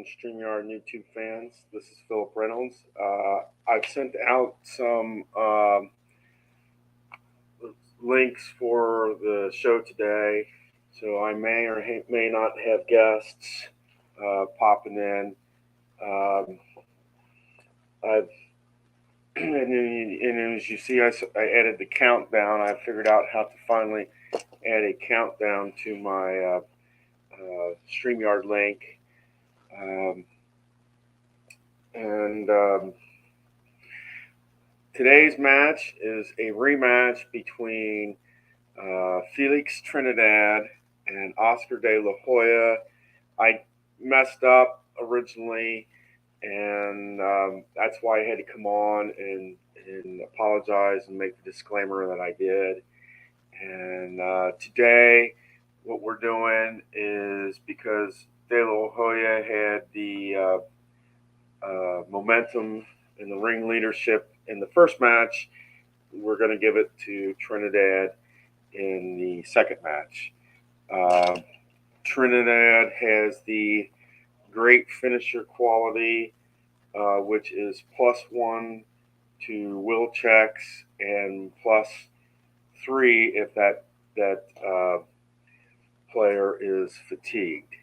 StreamYard and YouTube fans. This is Philip Reynolds. I've sent out some links for the show today, so I may or may not have guests popping in. I've and as you see, I added the countdown. I figured out how to finally add a countdown to my StreamYard link. And today's match is a rematch between Felix Trinidad and Oscar de la Hoya. I messed up originally, and that's why I had to come on and apologize and make the disclaimer that I did. And today, what we're doing is because De La Hoya had the momentum and the ring leadership in the first match, we're going to give it to Trinidad in the second match. Trinidad has the great finisher quality, which is +1 to will checks and +3 if that player is fatigued.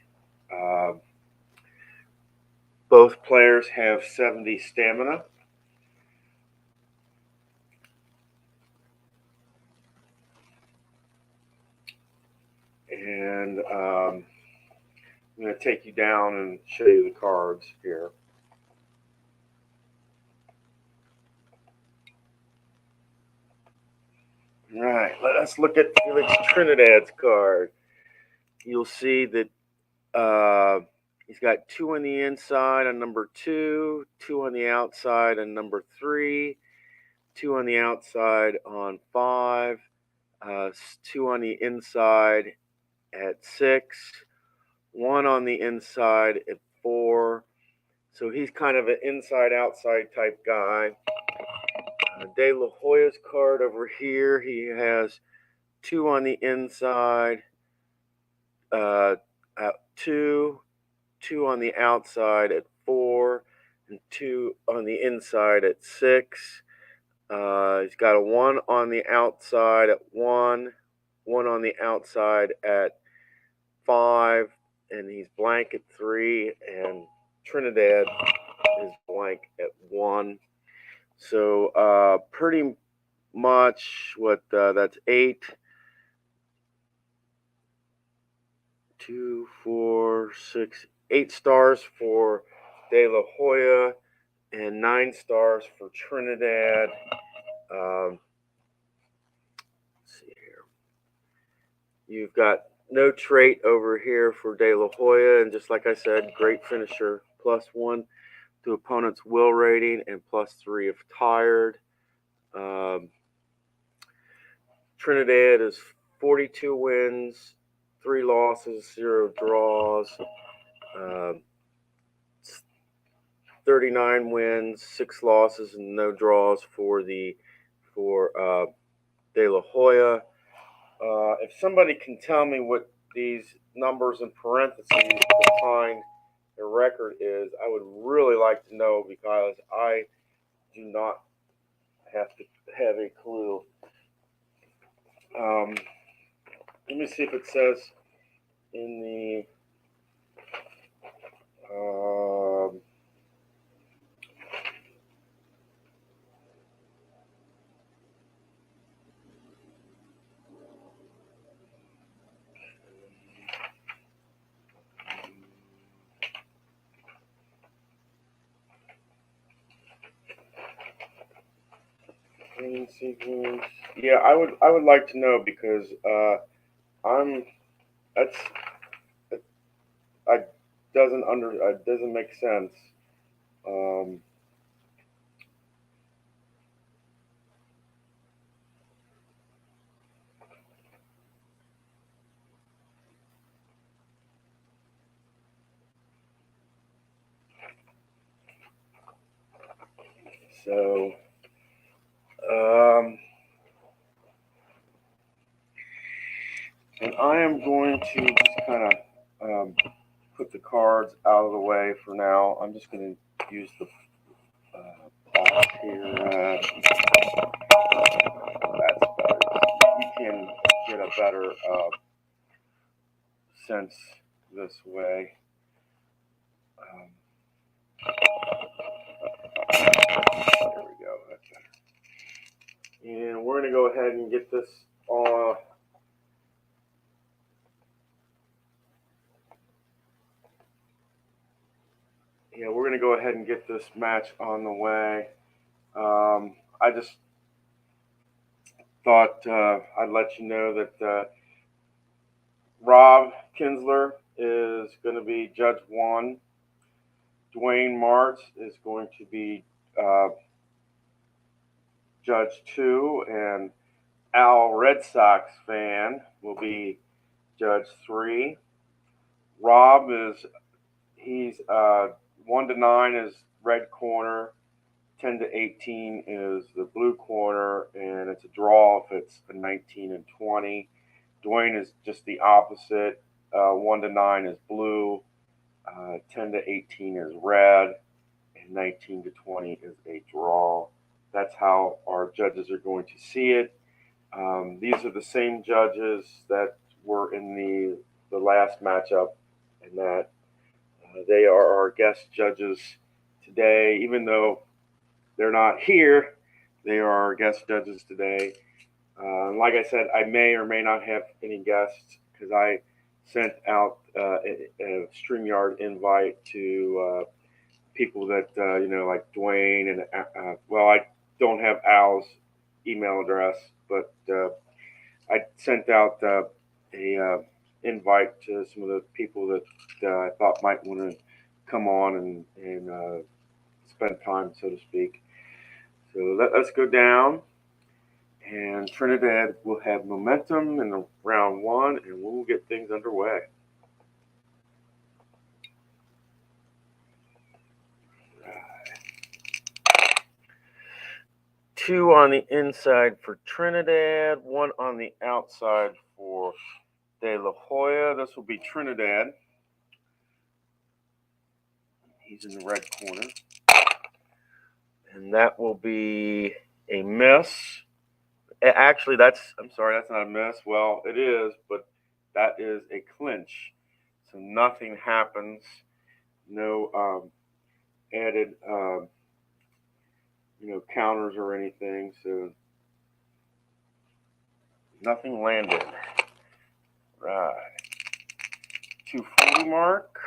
Both players have 70 stamina. And I'm going to take you down and show you the cards here. All right, let us look at Felix Trinidad's card. You'll see that he's got 2 on the inside on number 2, 2 on the outside on number 3, 2 on the outside on 5, 2 on the inside at 6, 1 on the inside at 4. So he's kind of an inside-outside type guy. De La Hoya's card over here, he has 2 on the inside, 2, 2 on the outside at 4, and 2 on the inside at 6. He's got a 1 on the outside at 1, 1 on the outside at 5, and he's blank at 3, and Trinidad is blank at 1. So pretty much what that's 8, 2, 4, 6, 8 stars for De La Hoya and 9 stars for Trinidad. Let's see here. You've got no trait over here for De La Hoya, and just like I said, great finisher, +1 to opponent's will rating and +3 if tired. Trinidad is 42 wins, 3 losses, 0 draws, 39 wins, 6 losses, and no draws for De La Hoya. If somebody can tell me what these numbers in parentheses behind the record is, I would really like to know, because I do not have a clue. Let me see if it says in the sequence. Yeah, I would like to know, because doesn't make sense. So and I am going to just kind of put the cards out of the way for now. I'm just going to use the box here. That's better. You can get a better sense this way. There we go. That's better. And we're going to go ahead and get this on. Yeah, we're going to go ahead and get this match on the way. I just thought I'd let you know that Rob Kinsler is going to be Judge 1. Dwayne Martz is going to be Judge 2. And Al Red Sox fan will be Judge 3. Rob he's 1 to 9 is red corner. 10 to 18 is the blue corner, and it's a draw if it's a 19 and 20. Dwayne is just the opposite. 1 to 9 is blue. 10 to 18 is red, and 19 to 20 is a draw. That's how our judges are going to see it. These are the same judges that were in the last matchup, and that they are our guest judges today. Even though they're not here, they are our guest judges today. Like I said, I may or may not have any guests because I sent out a StreamYard invite to people that, like Dwayne and, I don't have Al's email address, but I sent out a invite to some of the people that I thought might want to come on and spend time, so to speak. So let's go down, and Trinidad will have momentum in round 1, and we'll get things underway. Right. 2 on the inside for Trinidad, 1 on the outside for De La Hoya. This will be Trinidad. He's in the red corner. And that will be a miss. Actually, I'm sorry, that's not a miss. Well, it is, but that is a clinch. So nothing happens. No added, counters or anything. So nothing landed. Right. 240 mark.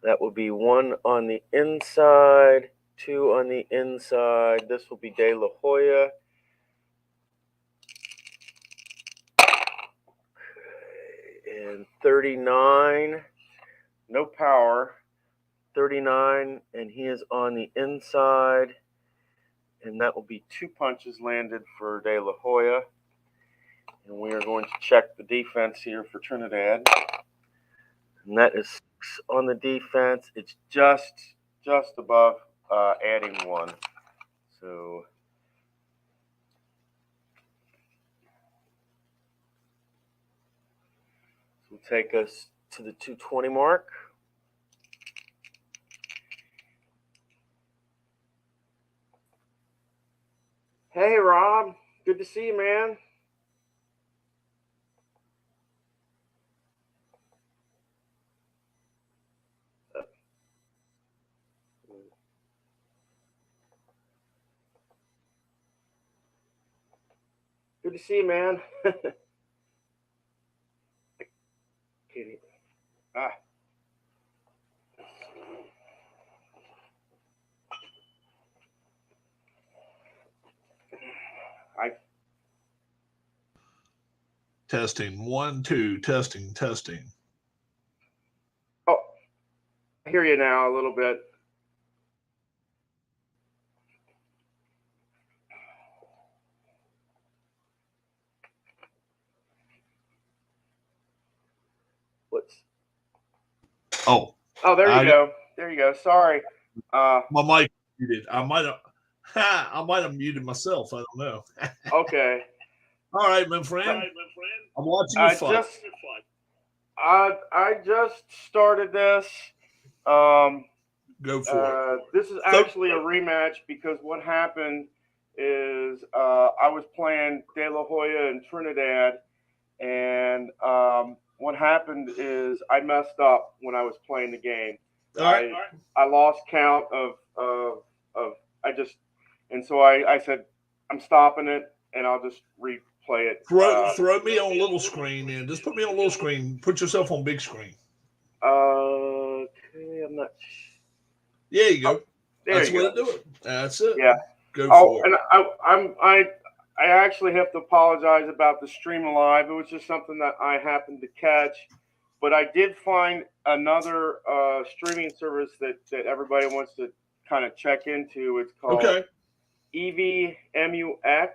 That will be 1 on the inside, 2 on the inside. This will be De La Hoya. And 39, no power. 39, and he is on the inside. And that will be 2 punches landed for De La Hoya. And we are going to check the defense here for Trinidad. And that is 6 on the defense. It's just above adding 1. So this will take us to the 220 mark. Hey, Rob. Good to see you, man. Good to see you, man. Testing 1 2 testing. Oh, I hear you now a little bit. Oh, there you go. There you go. Sorry. My mic muted. I might have muted myself. I don't know. Okay. All right, my friend. I'm watching you fight. I just started this. Um, Go for this is it. So, actually a rematch because what happened is I was playing De La Hoya in Trinidad, and what happened is I messed up when I was playing the game. all right. I lost count of I just, and so I said I'm stopping it and I'll just replay it. Throw me on little screen then. Just put me on little screen. Put yourself on big screen. Okay, I'm not. Yeah, you Oh, go. there That's you the way go. to do it. That's it. Yeah. Go Oh, for it. and I actually have to apologize about the stream live. It was just something that I happened to catch, but I did find another streaming service that everybody wants to kind of check into. It's called Okay. EVMUX.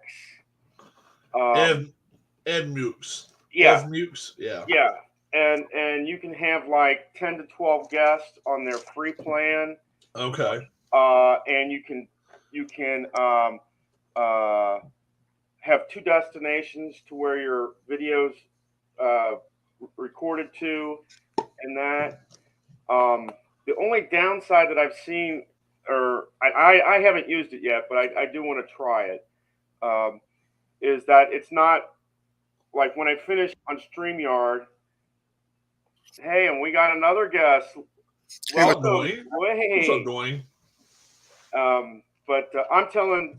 Ev Mukes. Yeah, Ev Mukes. Yeah. yeah, and you can have like 10 to 12 guests on their free plan, Okay. and you can uh, have two destinations to where your videos uh, recorded to, and that. The only downside that I've seen, or I haven't used it yet, but I do want to try it, is that it's not like when I finish on StreamYard. Hey, and we got another guest. What's up, Welcome, Dwayne? What's up, Wade. Dwayne? But I'm telling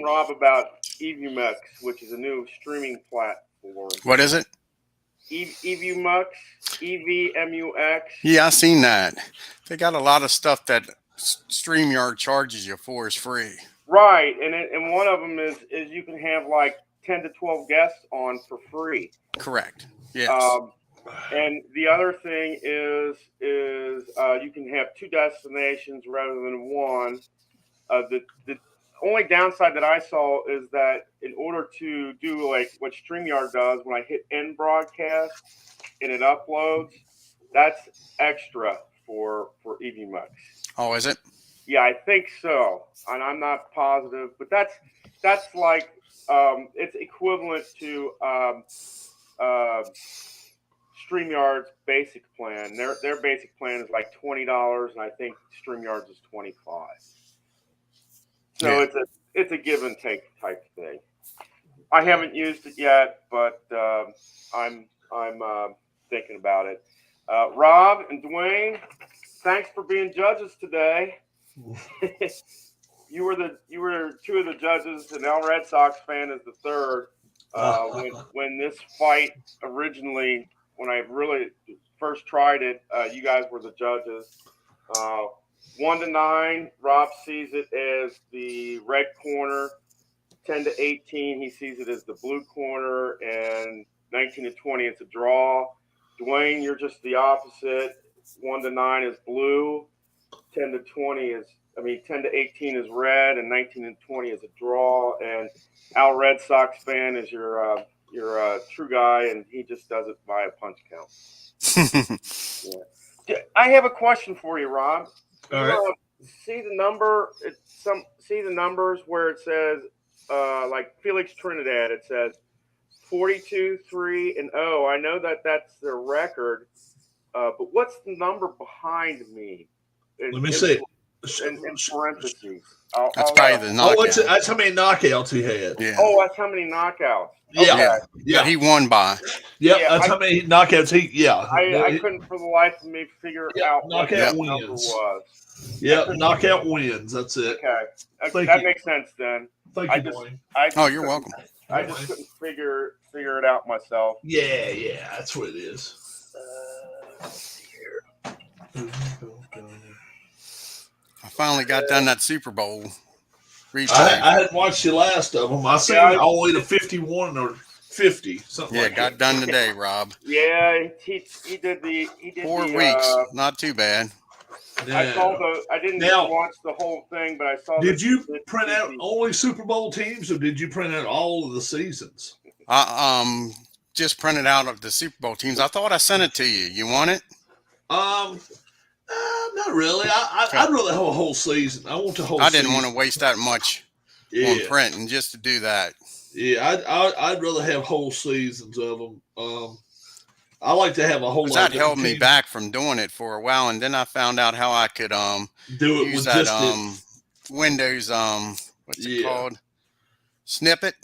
Rob about EVMux, which is a new streaming platform. What is it? EVMux, EVMUX. Yeah, I seen that. They got a lot of stuff that StreamYard charges you for is free. Right, and one of them is you can have like 10 to 12 guests on for free. Correct. Yes. And the other thing is you can have two destinations rather than one. The only downside that I saw is that in order to do like what StreamYard does, when I hit end broadcast and it uploads, that's extra for EVMux. Oh, is it? Yeah, I think so, and I'm not positive, but that's like it's equivalent to StreamYard's basic plan. Their basic plan is like $20, and I think StreamYard's is $25. So Yeah. it's a give and take type thing. I haven't used it yet, but I'm thinking about it. Rob and Dwayne, thanks for being judges today. you were two of the judges, and Al Red Sox fan is the third. When this fight originally, when I really first tried it, you guys were the judges. 1 to 9, Rob sees it as the red corner. 10 to 18, he sees it as the blue corner, and 19 to 20, it's a draw. Dwayne, you're just the opposite. 1 to 9 is blue. 10 to 18 is red, and 19 to 20 is a draw. And Al Red Sox fan is your true guy, and he just does it by a punch count. Yeah. I have a question for you, Rob. All right. See the number? See the numbers where it says, like Felix Trinidad, it says 42, 3, and 0. I know that that's their record, but what's the number behind me? Let me see. In parentheses. That's probably the knockout. That's how many knockouts he had. Yeah. Oh, that's how many knockouts. Yeah. Okay. Yeah. That he won by. Yep, that's how many knockouts he. Yeah. I couldn't for the life of me figure out what that number was. Yeah, knockout wins. That's it. Okay. That makes sense then. Thank you, Dwayne. Oh, you're welcome. I just couldn't figure it out myself. Yeah, that's what it is. I finally got done that Super Bowl replay. I hadn't watched the last of them. I seen it all the way to 51 or 50, something like that. Yeah, got done today, Rob. Yeah, he did 4 weeks. Not too bad. Yeah. I didn't watch the whole thing, but I saw. Did you print out only Super Bowl teams, or did you print out all of the seasons? Just printed out of the Super Bowl teams. I thought I sent it to you. You want it? Not really. I'd rather have a whole season. I want the whole. I didn't want to waste that much on printing just to do that. Yeah, I'd rather have whole seasons of them. I like to have a whole 'Cause lot. that held me back from doing it for a while, and then I found out how I could do it use with that just Windows what's it called, snippet,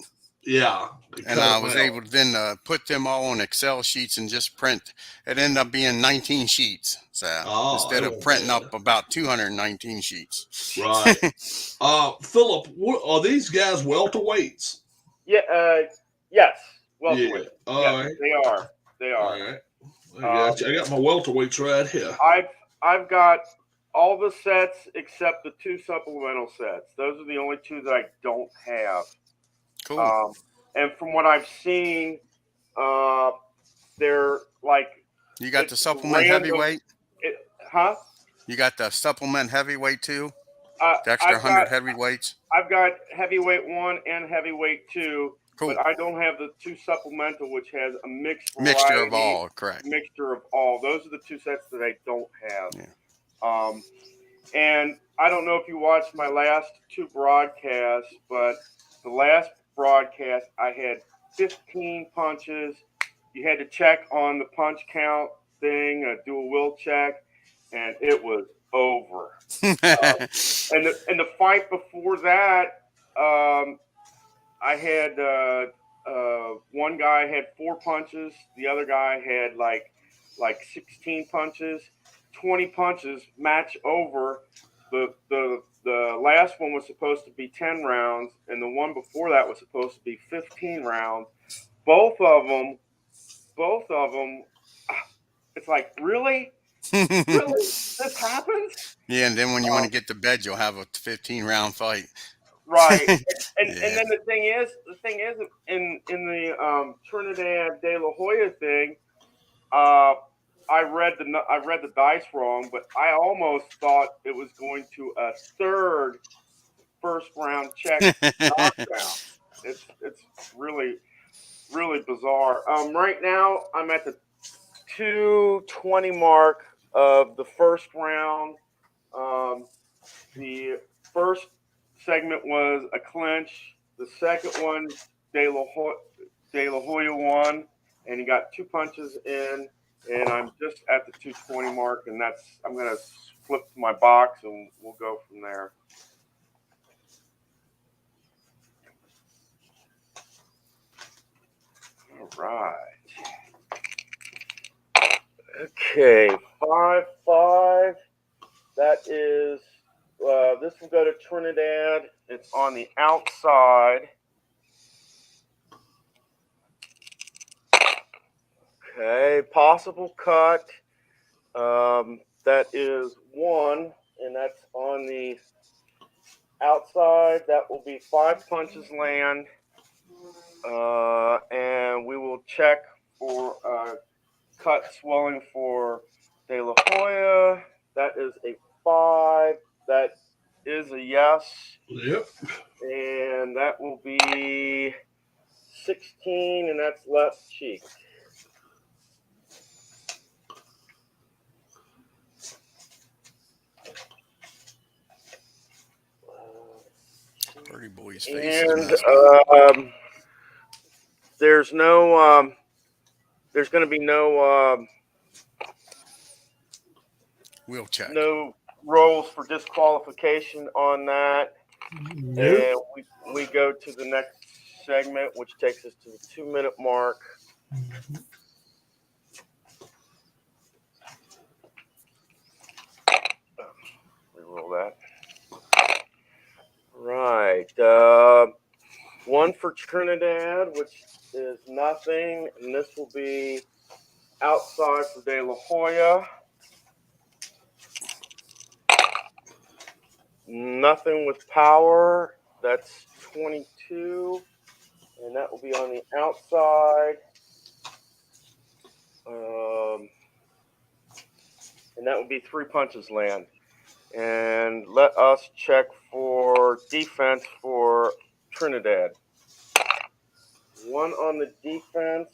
yeah. and I was able to then put them all on Excel sheets and just print. It ended up being 19 sheets, so instead of printing up about 219 sheets. Right. Philip, are these guys welterweights? Yeah. Yes. Welterweight. Yeah. All right. They are. They All are. right. I got my welterweights right here. I've got all the sets except the 2 supplemental sets. Those are the only 2 that I don't have. Cool. And from what I've seen, they're like. You got the supplement heavyweight? Huh? You got the supplement heavyweight too? The extra I've 100 got heavyweights? I've got heavyweight 1 and heavyweight 2, Cool. but I don't have the 2 supplemental, which has a mixture of all, correct. Mixture of all. Those are the 2 sets that I don't have. Yeah. And I don't know if you watched my last 2 broadcasts, but the last broadcast I had 15 punches. You had to check on the punch count thing, do a will check, and it was over. And the fight before that, I had one guy had 4 punches, the other guy had like 16 punches, 20 punches, match over. The last one was supposed to be 10 rounds, and the one before that was supposed to be 15 rounds. Both of them. It's like, really? Really? This happens? Yeah, and then when you want to get to bed, you'll have a 15-round fight. Right. And then the thing is in the Trinidad de la Hoya thing, I read the dice wrong, but I almost thought it was going to a third first round check knockdown. It's really bizarre. Right now I'm at the 2:20 mark of the first round. The first segment was a clinch. The second one, De La Hoya won, and he got 2 punches in, and I'm just at the 2:20 mark, and I'm gonna flip to my box and we'll go from there. All right. Okay, 5-5. That is, this will go to Trinidad. It's on the outside. Okay, possible cut. That is 1, and that's on the outside. That will be 5 punches land. And we will check for cut swelling for De La Hoya. That is a 5. That is a yes. Yep. And that will be 16, and that's left cheek. Pretty boy's face. And there's no, there's going to be no, we'll check. No rolls for disqualification on that. Nope. And we go to the next segment, which takes us to the 2-minute mark. Reroll that. Right. 1 for Trinidad, which is nothing, and this will be outside for De La Hoya. Nothing with power. That's 22, and that will be on the outside. And that will be 3 punches land. And let us check for defense for Trinidad. 1 on the defense,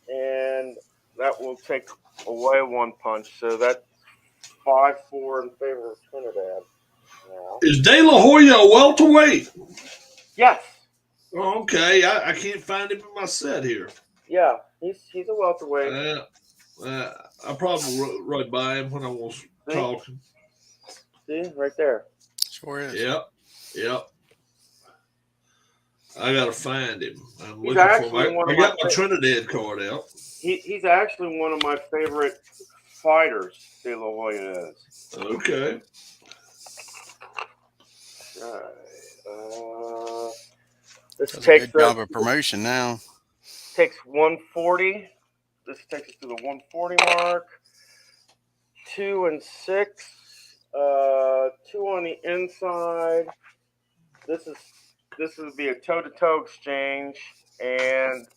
and that will take away 1 punch. So that's 5-4 in favor of Trinidad. Now. Is De La Hoya a welterweight? Yes. Okay, I can't find him in my set here. Yeah, he's a welterweight. I probably right by him when I was talking. See, right there. Sure is. Yep. I gotta find him. I'm He's looking for him. actually I got my Trinidad card out. He's actually one of my favorite fighters. De La Hoya is. Okay. Right. This That's takes a good job of promotion now. Takes 140. This takes us to the 140 mark. 2 and 6. 2 on the inside. This would be a toe-to-toe exchange, and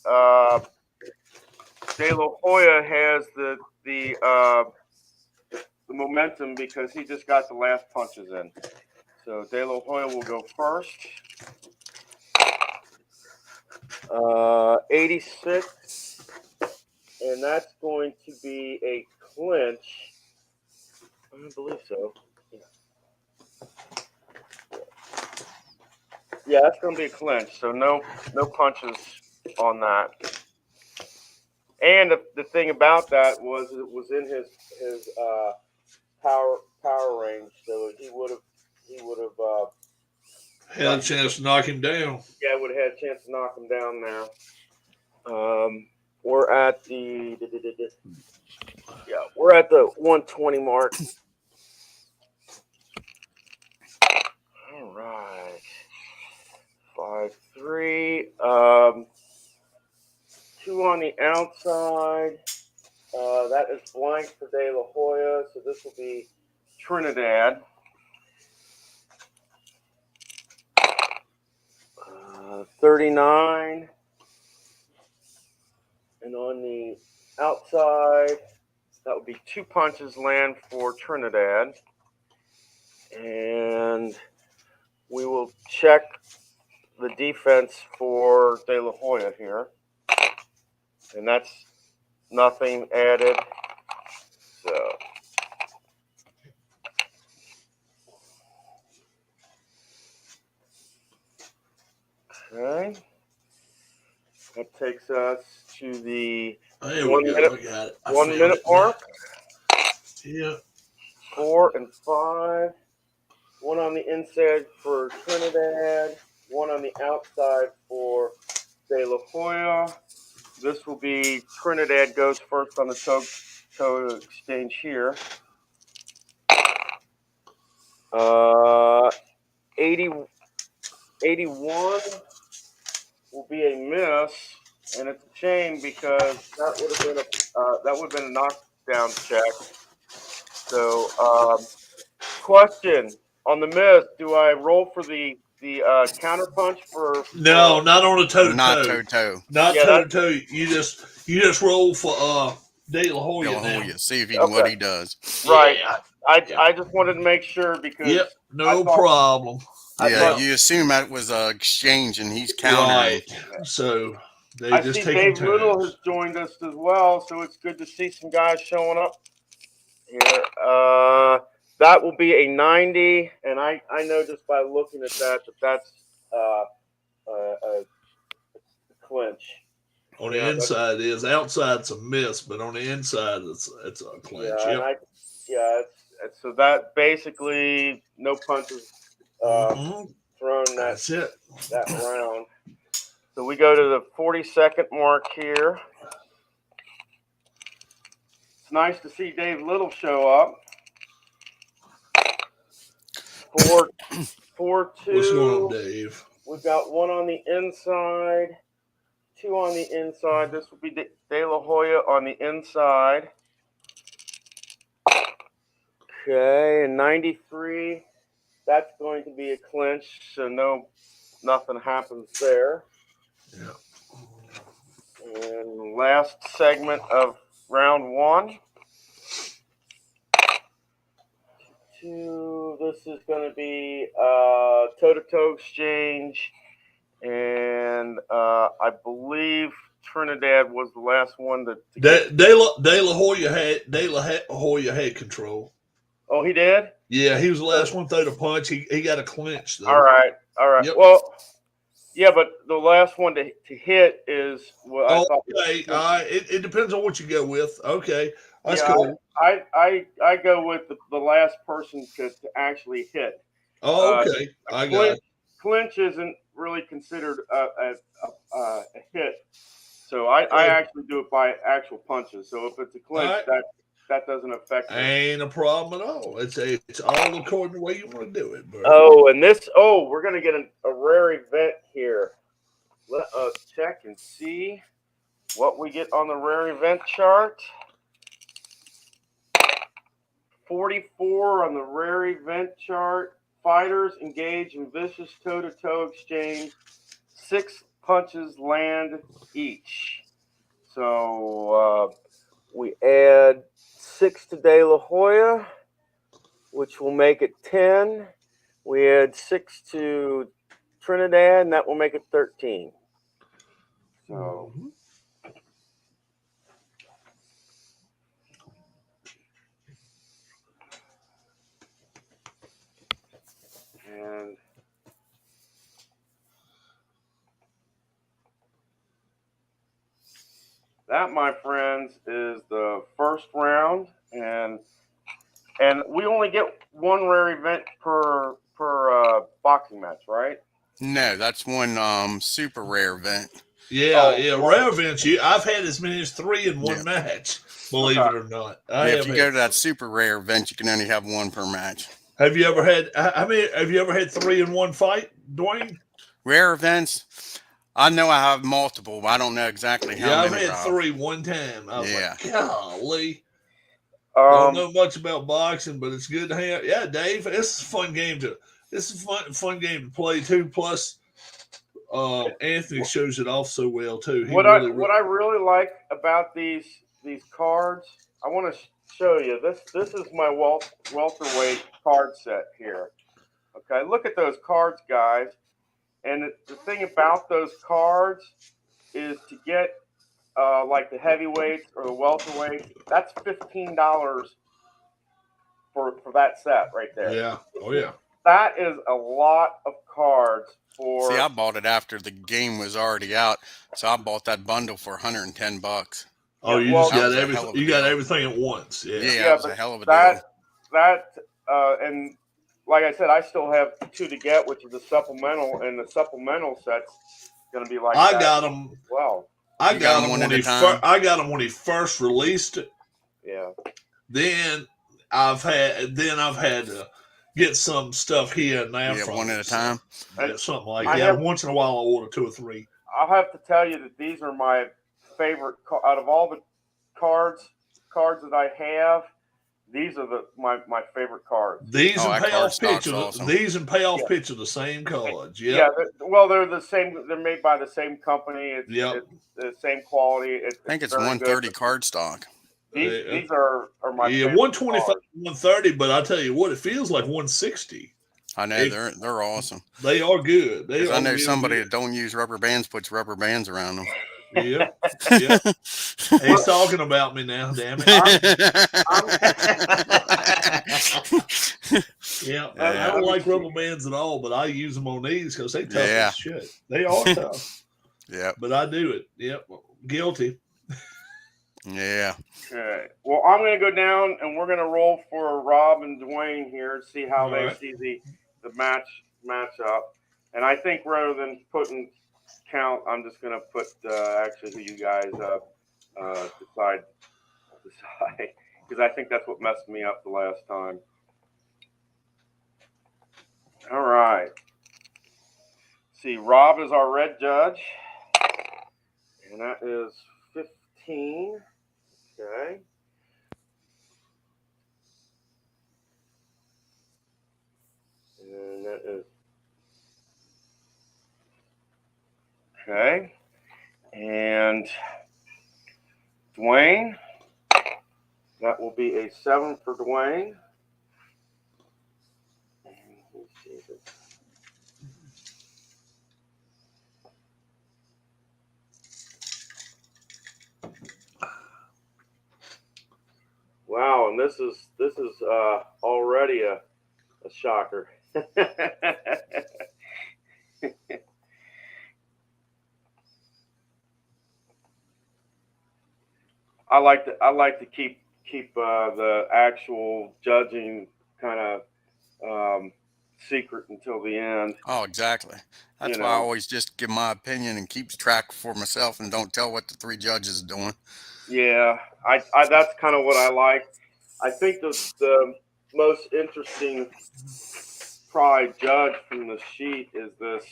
De La Hoya has the momentum because he just got the last punches in. So De La Hoya will go first. 86, and that's going to be a clinch. I believe so. Yeah, that's going to be a clinch. So no punches on that. And the thing about that was it was in his power range, so he would have had a chance to knock him down. Yeah, would have had a chance to knock him down there. We're at the 120 mark. All right, 5-3. 2 on the outside. That is blank for De La Hoya, so this will be Trinidad. 39. And on the outside, that would be 2 punches land for Trinidad. And we will check the defense for De La Hoya here. And that's nothing added. So okay. That takes us to the 1 minute mark. Yeah. 4 and 5. 1 on the inside for Trinidad. 1 on the outside for De La Hoya. This will be Trinidad goes first on the toe exchange here. 81 will be a miss, and it's a shame because that would have been a knockdown check. So, question on the miss: do I roll for the counter punch for? No, not on a toe-to-toe. Not toe-to-toe. Not toe-to-toe. You just roll for De La Hoya. De La Hoya. See if what he does. Right. Yeah. I just wanted to make sure because no problem. You assume that was an exchange and he's countering. Right. So they I just see take Dave turns. Little has joined us as well, so it's good to see some guys showing up here. That will be a 90, and I know just by looking at that's a clinch. On the inside it is. Outside it's a miss, but on the inside it's a clinch. So that basically no punches thrown That's it. that round. So we go to the 42nd mark here. It's nice to see Dave Little show up. 4-2. What's going on, Dave? We've got 1 on the inside, 2 on the inside. This will be De La Hoya on the inside. Okay, and 93. That's going to be a clinch, so nothing happens there. Yeah. And last segment of round 1. 2. This is going to be toe-to-toe exchange, and I believe Trinidad was the last one to De La Hoya had control. Oh, he did? Yeah, he was the last one to throw the punch. He got a clinch though. All right. Yep. Well, Yeah, but the last one to hit is what I thought. Okay. It depends on what you go with. Okay. That's Yeah, cool. I go with the last person to actually hit. Oh, okay. I got it. Clinch isn't really considered a hit, so I actually do it by actual punches. So if it's a clinch, that doesn't affect it. Ain't a problem at all. It's all according to the way you want to do it, bro. Oh, and we're gonna get a rare event here. Let us check and see what we get on the rare event chart. 44 on the rare event chart. Fighters engage in vicious toe-to-toe exchange. 6 punches land each. So we add 6 to De La Hoya, which will make it 10. We add 6 to Trinidad, and that will make it 13. So. And that, my friends, is the first round, and we only get one rare event per boxing match, right? No, that's one super rare event. Yeah, rare events. I've had as many as 3 in one match. Believe it or not. If you go to that super rare event, you can only have 1 per match. Have you ever had? Have you ever had 3 in one fight, Dwayne? Rare events. I know I have multiple, but I don't know exactly how many. I've had 3 one time. I was like, golly. Don't know much about boxing, but it's good to have. Yeah, Dave, this is a fun game to. This is a fun game to play too. Plus, Anthony shows it off so well too. What I really like about these cards, I want to show you. This is my welterweight card set here. Okay, look at those cards, guys. And the thing about those cards is to get like the heavyweights or the welterweights. That's $15 for that set right there. Yeah. Oh yeah. That is a lot of cards for. See, I bought it after the game was already out, so I bought that bundle for $110. Oh, you just got everything. You got everything at once. Yeah. Yeah, it was a hell of a deal. And like I said, I still have 2 to get, which is the supplemental, and the supplemental set's going to be like I got them. Well, I got them when he first released it. Yeah. Then I've had to get some stuff here and there from 1 at a time. Something like that. Once in a while, I order 2 or 3. I'll have to tell you that these are my favorite out of all the cards that I have. These are my favorite cards. These and payoff pitch are the same cards. Yep. Yeah. They're the same. They're made by the same company. It's the same quality. I think it's 130 card stock. These are my favorite 125, 130. But I tell you what, it feels like 160. I know they're awesome. They are good. I know somebody that don't use rubber bands puts rubber bands around them. Yep. He's talking about me now, damn it. I don't like rubber bands at all, but I use them on these because they tough as shit. They are tough. Yeah. But I do it. Yep. Guilty. Yeah. Okay. Well, I'm going to go down and we're going to roll for Rob and Dwayne here, see how they see the match up. And I think rather than putting count, I'm just going to put actually who you guys decide because I think that's what messed me up the last time. All right. See, Rob is our red judge, and that is 15. Okay. And that is okay. And Dwayne, that will be a 7 for Dwayne. And let's see if it's wow, and this is already a shocker. I like to keep the actual judging kind of secret until the end. Oh, exactly. That's why I always just give my opinion and keep track for myself and don't tell what the 3 judges are doing. Yeah, I that's kind of what I like. I think the most interesting probably judge from the sheet is this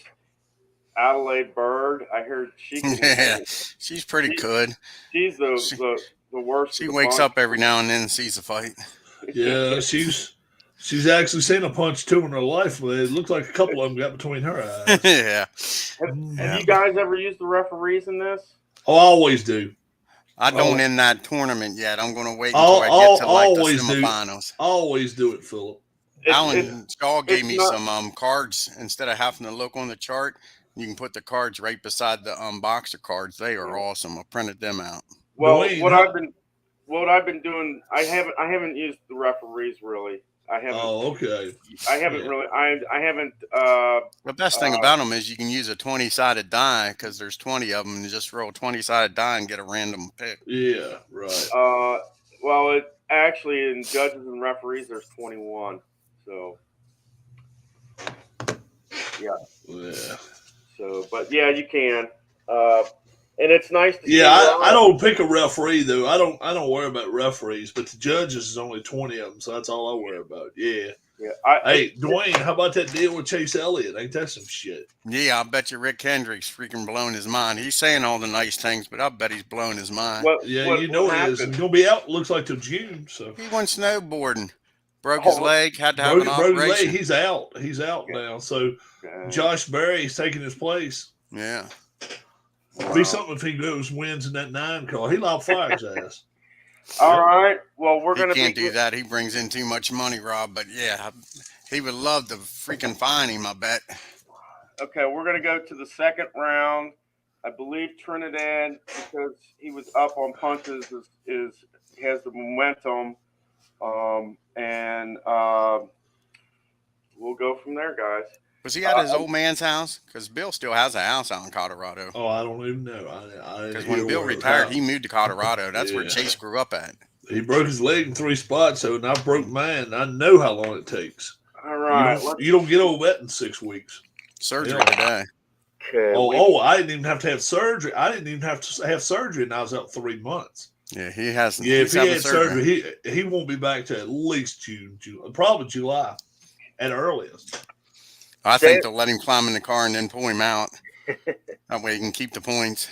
Adelaide Bird. I heard she can. Yeah, she's pretty good. She's the worst. She of the wakes bunch. up every now and then and sees a fight. Yeah, she's actually seen a punch too in her life. But it looked like a couple of them got between her eyes. Yeah. Have you guys ever used the referees in this? Oh, I always do. I don't in that tournament yet. I'm going to wait until I get to like the semifinals. I always do it, Philip. Alan Shaw gave me some cards. Instead of having to look on the chart, you can put the cards right beside the boxer cards. They are awesome. I printed them out. Well, what I've been doing, I haven't used the referees really. I haven't. Oh, okay. I haven't really. I haven't. The best thing about them is you can use a 20-sided die because there's 20 of them, and you just roll a 20-sided die and get a random pick. Yeah, right. Well, it actually in judges and referees there's 21. So. Yeah. Yeah. So, but yeah, you can. And it's nice to see. Yeah, I don't pick a referee though. I don't worry about referees, but the judges is only 20 of them, so that's all I worry about. Yeah. Yeah. Hey, Dwayne, how about that deal with Chase Elliott? Ain't that some shit? Yeah, I bet you Rick Hendricks freaking blown his mind. He's saying all the nice things, but I bet he's blown his mind. You know it is. He's gonna be out. Looks like till June. So he went snowboarding, broke his leg, had to have an operation. Broke his leg. He's out. He's out now. So Josh Berry's taking his place. Yeah. Wow. Be something if he wins in that 9 car. He'll outfire his ass. All right. Well, we're gonna. He can't do that. He brings in too much money, Rob. But yeah, he would love to freaking fine him. I bet. Okay, we're gonna go to the second round. I believe Trinidad, because he was up on punches, has the momentum, and we'll go from there, guys. Was he at his old man's house? Because Bill still has a house out in Colorado. Oh, I don't even know. Because when Bill retired, he moved to Colorado. That's where Chase grew up at. He broke his leg in 3 spots, and I broke mine. I know how long it takes. All right. You don't get over that in 6 weeks. Surgery today. Okay. I didn't even have to have surgery. I didn't even have to have surgery, and I was out 3 months. Yeah, he hasn't. Yeah, if he had surgery, he won't be back to at least June, probably July at earliest. I think they'll let him climb in the car and then pull him out. That way he can keep the points.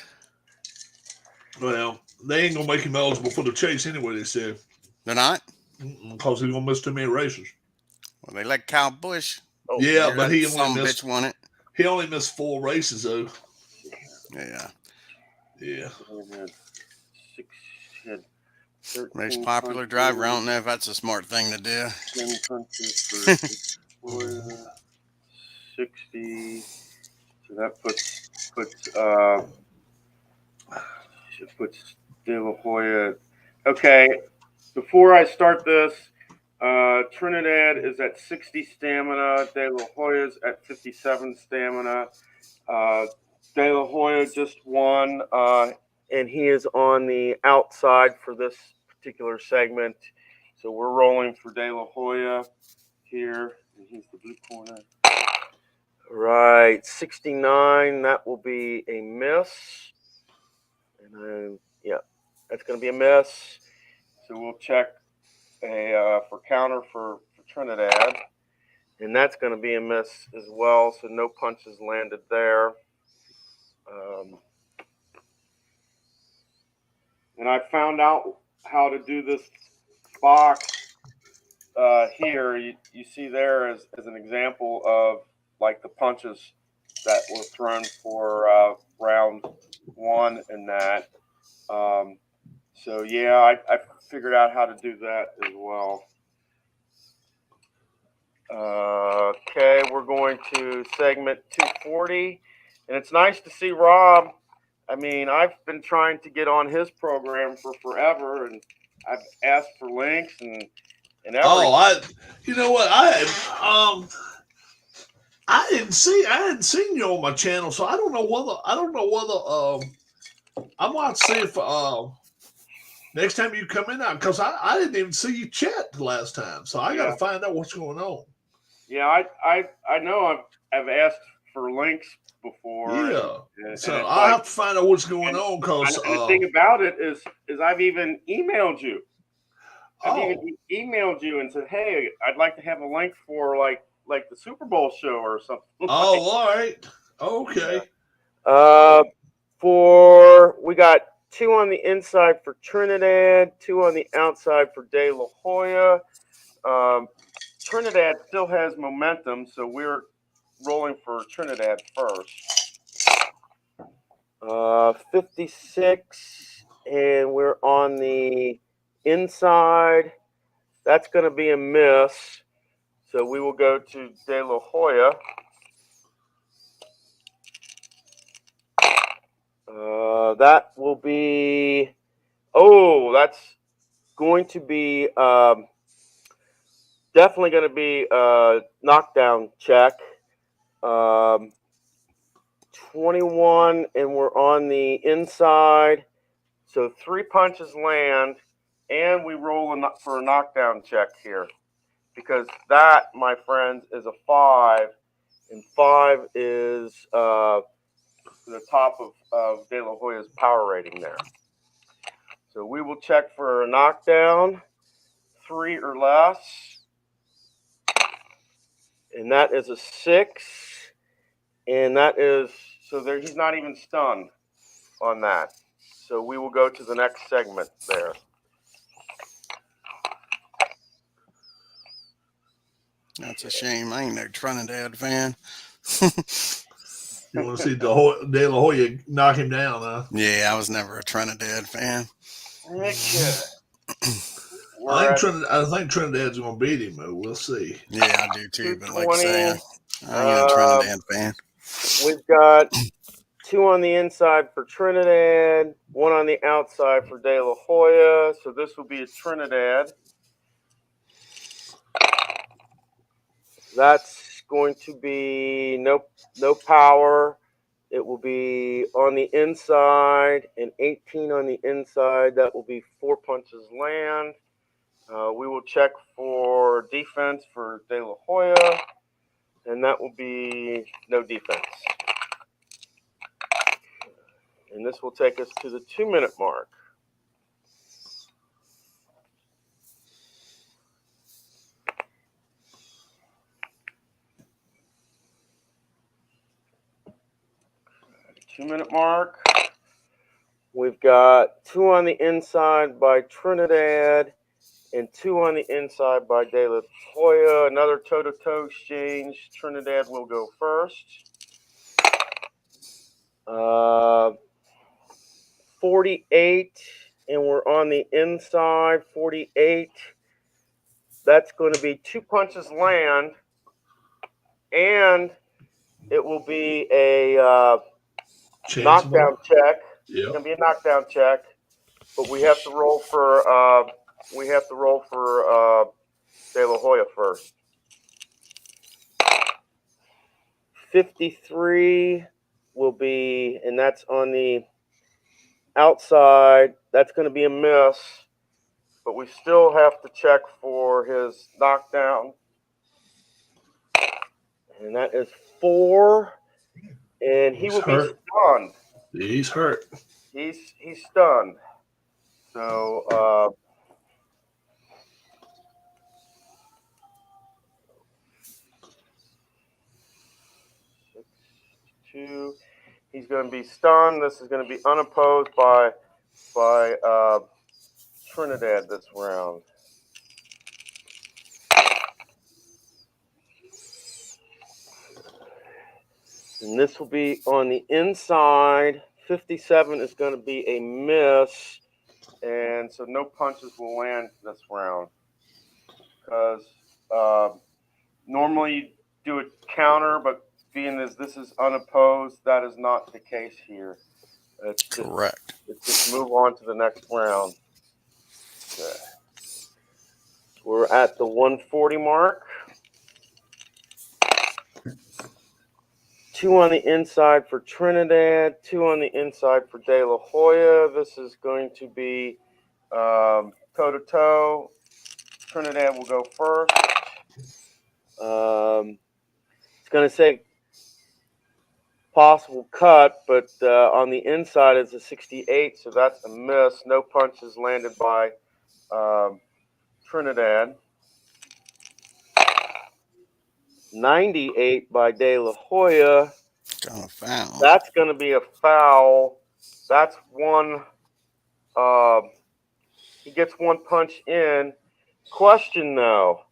Well, they ain't going to make him eligible for the chase anyway, they said. They're not? Because he's going to miss too many races. Well, they let Kyle Busch. Oh, yeah, but he won it. He only missed 4 races, though. Yeah. Yeah. Most popular driver. I don't know if that's a smart thing to do. 10 punches for 60. So that puts De La Hoya. Okay, before I start this, Trinidad is at 60 stamina. De La Hoya's at 57 stamina. De La Hoya just won, and he is on the outside for this particular segment. So we're rolling for De La Hoya here, and he's the blue corner. Right, 69, that will be a miss. And then, yeah, that's going to be a miss. So we'll check for counter for Trinidad. And that's going to be a miss as well, so no punches landed there. And I found out how to do this box here. You see there as an example of like the punches that were thrown for round 1 and that. So yeah, I figured out how to do that as well. Okay, we're going to segment 240, and it's nice to see Rob. I mean, I've been trying to get on his program for forever, and I've asked for links and everything. Oh, you know what? I hadn't seen you on my channel, so I don't know whether I'm going to see if Next time you come in, because I didn't even see you chat the last time, so I got to find out what's going on. Yeah, I know I've asked for links before. Yeah, so I have to find out what's going on because the thing about it is I've even emailed you. I've even emailed you and said, hey, I'd like to have a link for like the Super Bowl show or something. Oh, all right, okay. We got 2 on the inside for Trinidad, 2 on the outside for De La Hoya. Trinidad still has momentum, so we're rolling for Trinidad first. 56, and we're on the inside. That's going to be a miss, so we will go to De La Hoya. That will be, that's going to be definitely going to be a knockdown check. 21, and we're on the inside. So 3 punches land, and we roll for a knockdown check here. Because that, my friends, is a 5, and 5 is the top of De La Hoya's power rating there. So we will check for a knockdown, 3 or less. And that is a 6. And that is, so there, he's not even stunned on that. So we will go to the next segment there. That's a shame. I ain't no Trinidad fan. You want to see De La Hoya knock him down, huh? Yeah, I was never a Trinidad fan. I think Trinidad's going to beat him, though. We'll see. Yeah, I do too. But like I say, I ain't a Trinidad fan. We've got 2 on the inside for Trinidad, 1 on the outside for De La Hoya. So this will be a Trinidad. That's going to be no power. It will be on the inside, and 18 on the inside. That will be 4 punches land. We will check for defense for De La Hoya, and that will be no defense. And this will take us to the 2-minute mark. Two-minute mark. We've got 2 on the inside by Trinidad and 2 on the inside by De La Hoya. Another toe-to-toe exchange. Trinidad will go first. 48, and we're on the inside. 48. That's going to be 2 punches land, and it will be a knockdown check. Yep. It's going to be a knockdown check, but we have to roll for De La Hoya first. 53 will be, and that's on the outside. That's going to be a miss, but we still have to check for his knockdown, and that is 4. And he will be stunned. He's hurt. He's stunned. So 2. He's going to be stunned. This is going to be unopposed by Trinidad this round. And this will be on the inside. 57 is going to be a miss. And so no punches will land this round. Because normally you do a counter, but being as this is unopposed, that is not the case here. Correct. Let's just move on to the next round. Okay. We're at the 140 mark. 2 on the inside for Trinidad, 2 on the inside for De La Hoya. This is going to be Toe-to-toe, Trinidad will go first. It's going to say possible cut, but on the inside it's a 68, so that's a miss. No punches landed by Trinidad. 98 by De La Hoya. Foul. That's going to be a foul. That's one. He gets one punch in. Question though,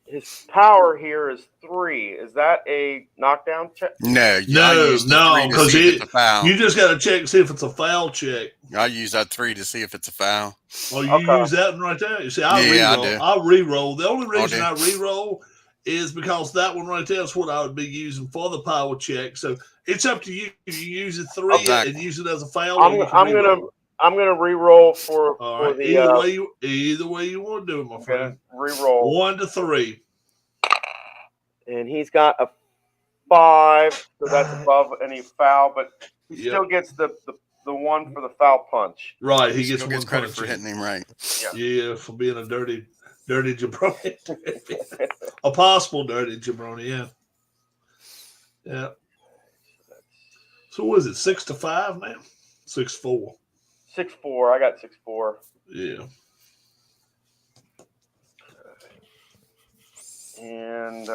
his power here is 3. Is that a knockdown check? No, because you just got to check to see if it's a foul check. I use that 3 to see if it's a foul. Oh, you use that one right there? You see, I re-roll. The only reason I re-roll is because that one right there is what I would be using for the power check. So it's up to you. If you use it 3 and use it as a foul, I'm gonna re-roll for the either way you want to do it, my friend. Re-roll 1 to 3, and he's got a 5, so that's above any foul, but he still gets the 1 for the foul punch. Right, he gets credit for hitting him right. Yeah, for being a dirty jabroni, a possible dirty jabroni. Yeah. So what is it? 6-5 now? 6-4. 6-4. I got 6-4. Yeah. And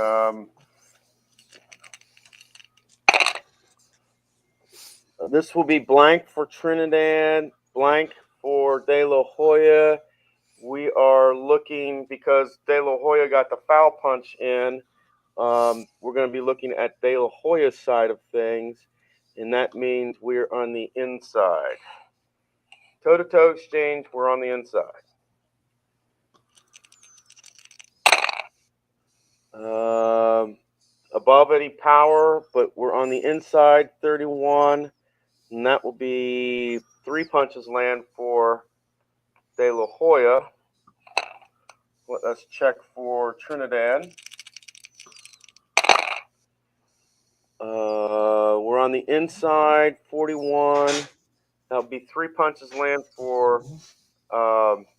this will be blank for Trinidad, blank for De La Hoya. We are looking, because De La Hoya got the foul punch in, we're going to be looking at De La Hoya's side of things, and that means we're on the inside. Toe-to-toe exchange, we're on the inside. Above any power, but we're on the inside, 31, and that will be 3 punches land for De La Hoya. Let's check for Trinidad. We're on the inside, 41. That'll be 3 punches land for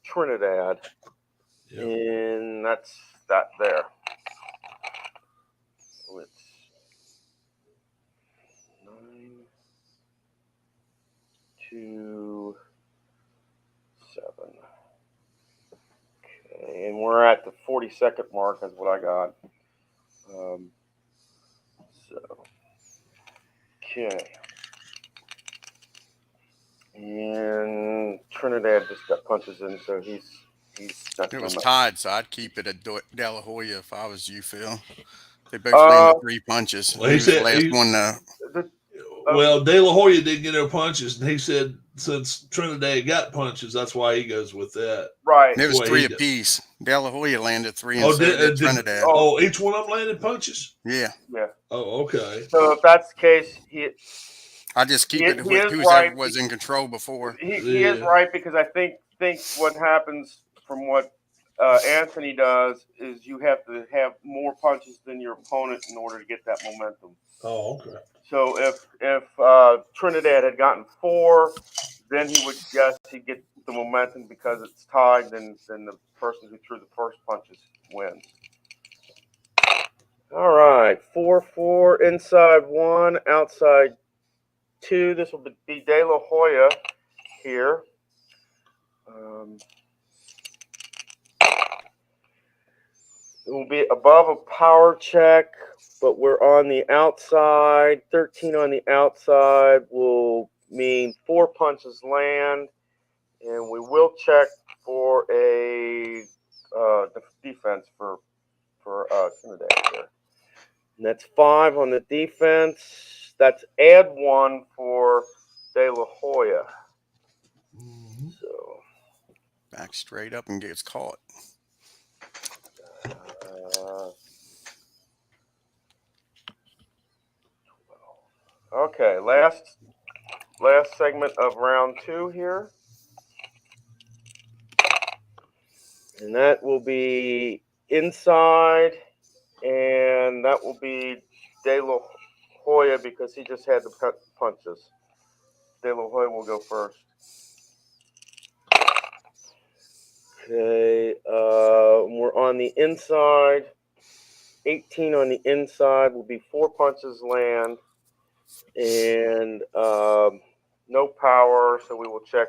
Trinidad. Yep. And that's that there. So it's 9-7. Okay, and we're at the 40-second mark. Is what I got. Okay. And Trinidad just got punches in, so he's. It was tied, so I'd keep it at De La Hoya if I was you, Phil. They both landed 3 punches. Well, he said the last one. Well, De La Hoya didn't get no punches, and he said since Trinidad got punches, that's why he goes with that. Right. It was 3 apiece. De La Hoya landed 3 and so did Trinidad. Each one of them landed punches? Yeah. Yeah. Oh, okay. So if that's the case, I just keep it with whoever was in control before. He is right, because I think what happens from what Anthony does is you have to have more punches than your opponent in order to get that momentum. Oh, okay. So if Trinidad had gotten 4, then he would guess he'd get the momentum because it's tied. Then the person who threw the first punches wins. All right, 4-4, inside 1, outside 2. This will be De La Hoya here. It will be above a power check, but we're on the outside. 13 on the outside will mean 4 punches land, and we will check for a defense for Trinidad here. And that's 5 on the defense. That's add 1 for De La Hoya. Mm-hmm. So back straight up and gets caught. Okay, last segment of round 2 here. And that will be inside, and that will be De La Hoya because he just had the punches. De La Hoya will go first. Okay, we're on the inside. 18 on the inside will be 4 punches land, and no power. So we will check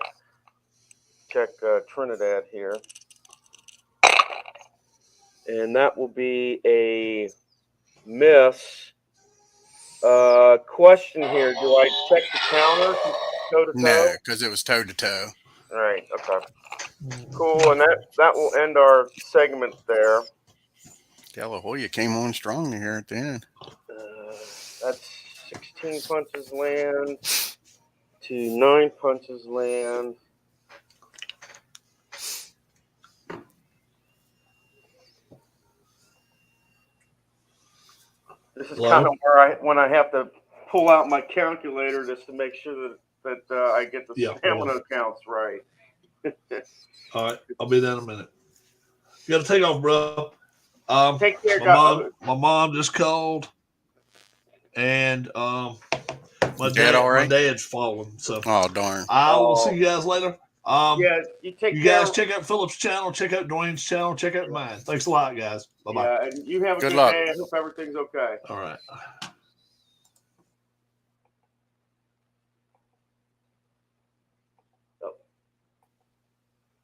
Trinidad here, and that will be a miss. Question here: do I check the counter toe to toe? No, because it was toe to toe. All right. Okay. Cool, and that will end our segment there. Hoya came on strong here at the end. That's 16 punches land to 9 punches land. This is kind of where when I have to pull out my calculator just to make sure that I get the stamina counts right. All right, I'll be there in a minute. You got to take off, bro. Take care, my mom just called, and my dad's fallen. So oh darn! I will see you guys later. Yeah, you take you care. guys check out Philip's channel, check out Dwayne's channel, check out mine. Thanks a lot, guys. Bye bye. Yeah, and you have a good luck. day. I hope everything's okay. All right.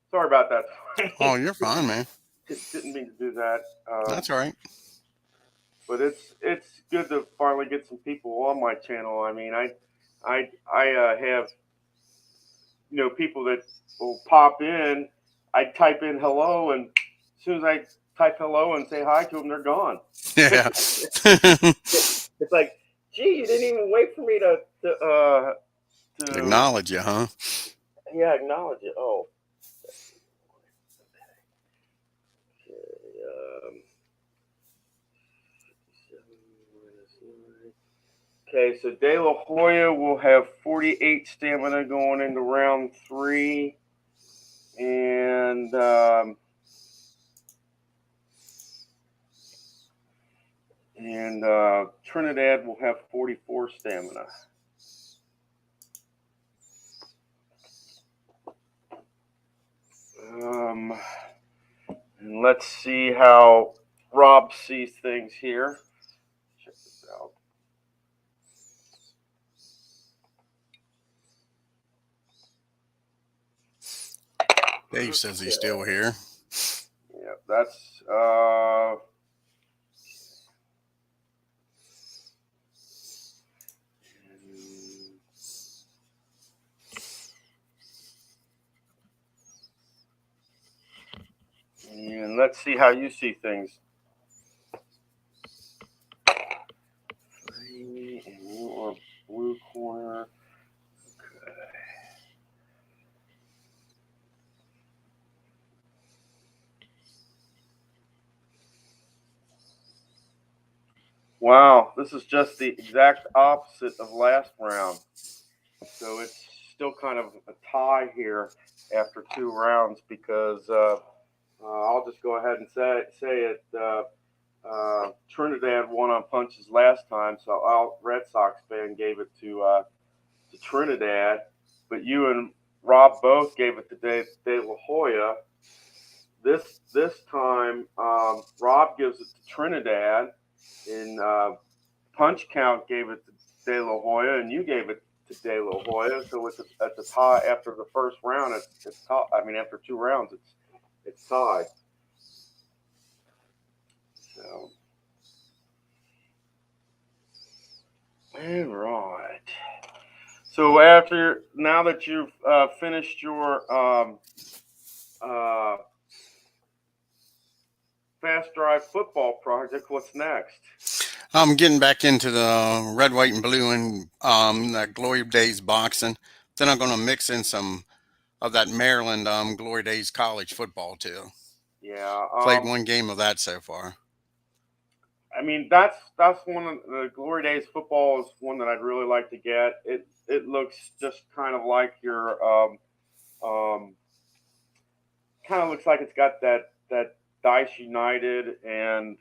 Sorry about that. Oh, you're fine, man. Didn't mean to do that. That's all right. But it's good to finally get some people on my channel. I mean, I have people that will pop in. I type in hello, and as soon as I type hello and say hi to them, they're gone. Yeah. It's like, gee, you didn't even wait for me to acknowledge you, huh? Yeah, acknowledge it. Oh. Okay, so De La Hoya will have 48 stamina going into round 3, and Trinidad will have 44 stamina. And let's see how Rob sees things here. Check this out. Dave says he's still here. Yeah, that's and let's see how you see things. And you are blue corner. Okay. Wow, this is just the exact opposite of last round. So it's still kind of a tie here after 2 rounds because I'll just go ahead and say it. Trinidad won on punches last time, so our Red Sox fan gave it to Trinidad, but you and Rob both gave it to De La Hoya. This time, Rob gives it to Trinidad, and punch count gave it to De La Hoya, and you gave it to De La Hoya. So it's at the tie after the first round. It's tie. I mean, after 2 rounds, it's tied. So, all right. So now that you've finished your fast drive football project, what's next? I'm getting back into the red, white, and blue and that Glory Days boxing. Then I'm going to mix in some of that Maryland Glory Days college football too. Yeah, played 1 game of that so far. I mean, that's one of the Glory Days football is one that I'd really like to get. It looks just kind of like your kind of looks like it's got that Dice United and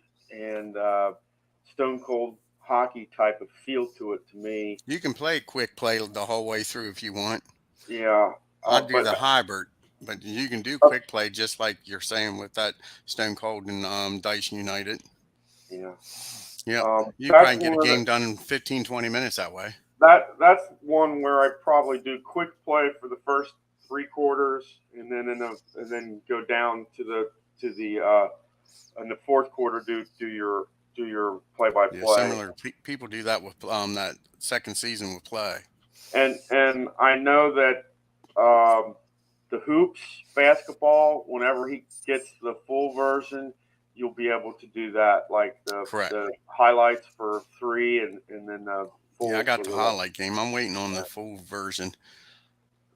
Stone Cold hockey type of feel to it to me. You can play quick play the whole way through if you want. Yeah, I'd do the hybrid. but you can do quick play just like you're saying with that Stone Cold and Dice United. Yeah. Yep. You That's probably get a game done in 15, 20 minutes that way. That's one where I probably do quick play for the first 3 quarters, and then go down to the in the fourth quarter do your play by Yeah, play. similar people do that with that second season with play. And I know that the hoops basketball, whenever he gets the full version, you'll be able to do that, like the highlights for 3 and then the full. Yeah, I got the highlight game. I'm waiting on the full version.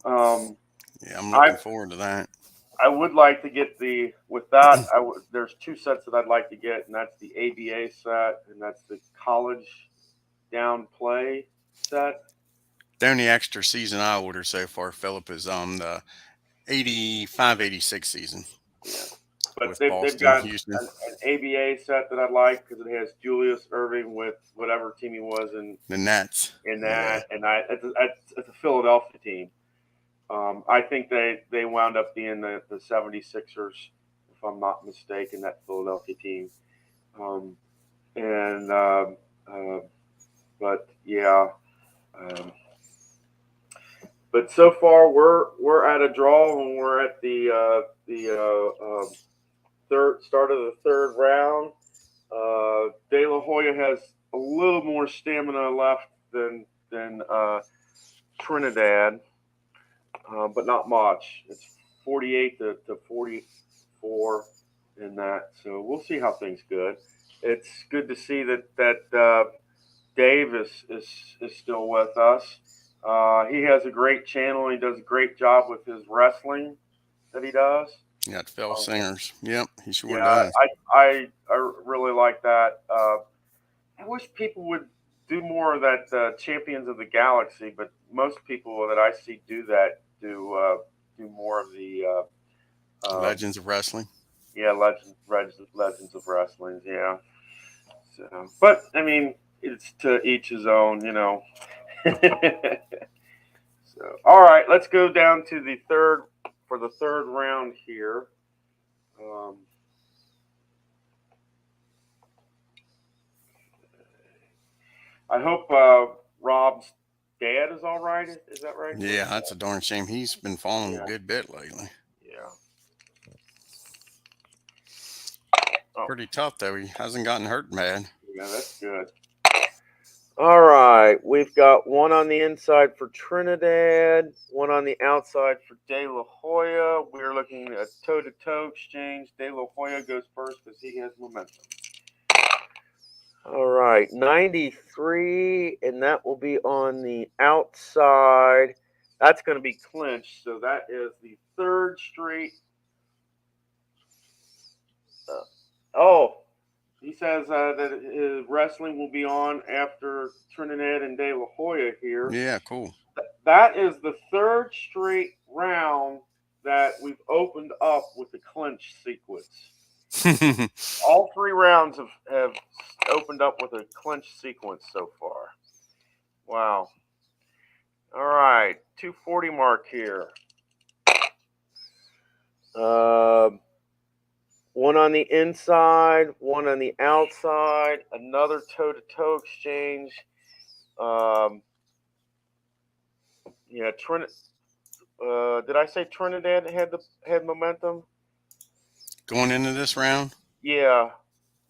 Yeah, I'm looking forward to that. I would like to get there's 2 sets that I'd like to get, and that's the ABA set, and that's the college down play set. The only extra season I ordered so far, Philip, is the 85-86 season. Yeah. But with they've Boston, got Houston. an ABA set that I like because it has Julius Irving with whatever team he was in. The Nets. In that, yeah. And it's a Philadelphia team. I think they wound up being the 76ers, if I'm not mistaken, that Philadelphia team. But yeah. But so far we're at a draw, and we're at the start of the third round. De La Hoya has a little more stamina left than Trinidad, but not much. It's 48 to 44 in that. So we'll see how things go. It's good to see that Dave is still with us. He has a great channel. He does a great job with his wrestling that he does. Yeah, Phil Singers. Yep, he sure does. I really like that. I wish people would do more of that Champions of the Galaxy, but most people that I see do more of the Legends of Wrestling. Yeah, Legends of Wrestling. Yeah. So, but I mean, it's to each his own, you know. So, all right, let's go down to the third round here. I hope Rob's dad is all right. Is that right? Yeah, that's a darn shame. He's been falling a good bit lately. Yeah. Pretty tough, though. He hasn't gotten hurt bad. Yeah, that's good. All right. We've got one on the inside for Trinidad, one on the outside for De La Hoya. We're looking at toe-to-toe exchange. De La Hoya goes first because he has momentum. All right. 93, and that will be on the outside. That's going to be clinched. So that is the third straight. He says that his wrestling will be on after Trinidad and De La Hoya here. Yeah, cool. That is the third straight round that we've opened up with the clinch sequence. All 3 rounds have opened up with a clinch sequence so far. Wow. All right, 240 mark here. One on the inside, one on the outside, another toe-to-toe exchange. Yeah, did I say Trinidad had momentum? Going into this round? Yeah.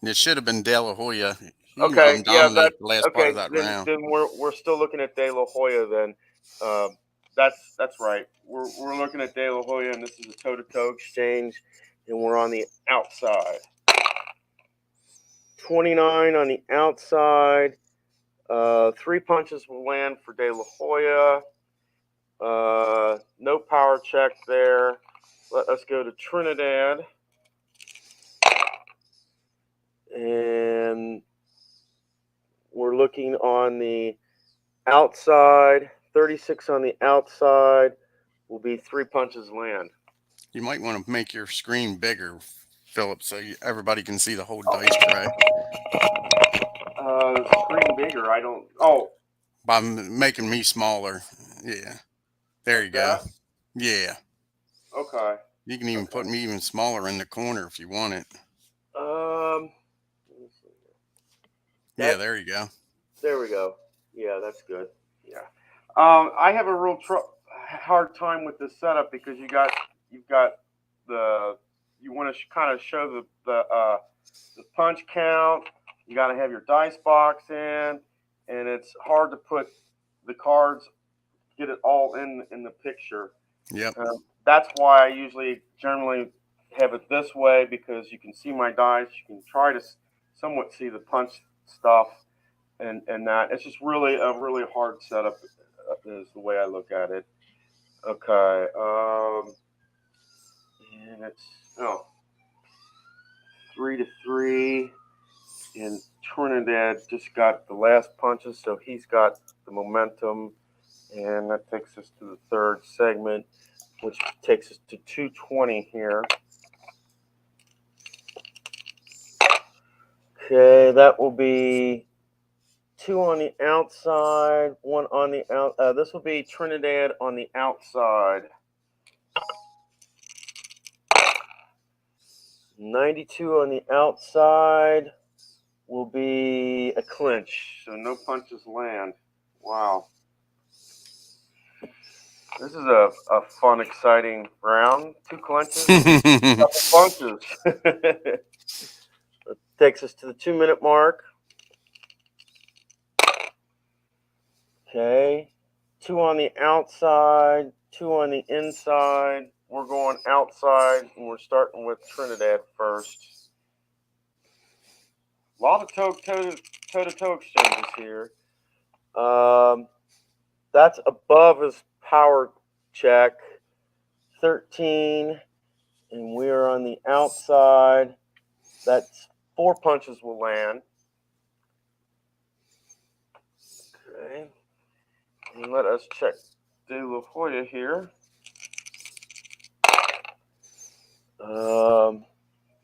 It should have been De La Hoya. Okay, yeah, the last part of that round. Then we're still looking at De La Hoya then. That's right. We're looking at De La Hoya, and this is a toe-to-toe exchange, and we're on the outside. 29 on the outside. 3 punches will land for De La Hoya. No power check there. Let us go to Trinidad. And we're looking on the outside. 36 on the outside will be 3 punches land. You might want to make your screen bigger, Philip, so everybody can see the whole dice tray. Screen bigger. I don't. Oh. By making me smaller. Yeah. There you go. Yeah. Okay. You can even put me even smaller in the corner if you want it. Let me see here. Yeah, there you go. There we go. Yeah, that's good. Yeah. I have a real hard time with this setup because you've got you want to kind of show the punch count. You got to have your dice box in, and it's hard to put the cards, get it all in the picture. Yep. That's why I generally have it this way, because you can see my dice. You can try to somewhat see the punch stuff, and that it's just really a really hard setup is the way I look at it. Okay. And it's 3-3, and Trinidad just got the last punches, so he's got the momentum, and that takes us to the third segment, which takes us to 220 here. Okay, that will be 2 on the outside, 1 on the out. This will be Trinidad on the outside. 92 on the outside will be a clinch, so no punches land. Wow. This is a fun, exciting round. 2 clinches, a couple punches. That takes us to the 2-minute mark. Okay. 2 on the outside, 2 on the inside. We're going outside, and we're starting with Trinidad first. A lot of toe-to-toe exchanges here. That's above his power check. 13, and we are on the outside. That's 4 punches will land. Okay. And let us check De La Hoya here. And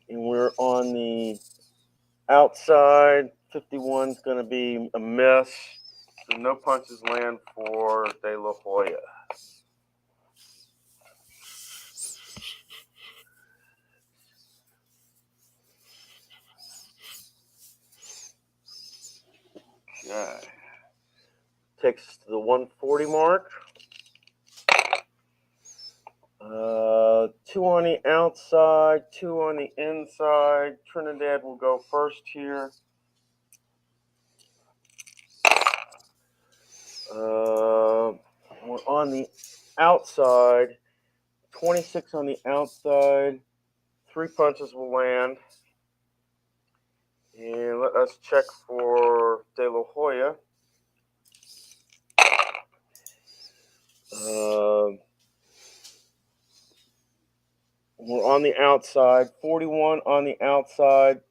we're on the outside. 51 is going to be a miss. So no punches land for De La Hoya. Okay. Takes us to the 140 mark. 2 on the outside, 2 on the inside. Trinidad will go first here. We're on the outside. 26 on the outside. 3 punches will land. And let us check for De La Hoya. We're on the outside. 41 on the outside.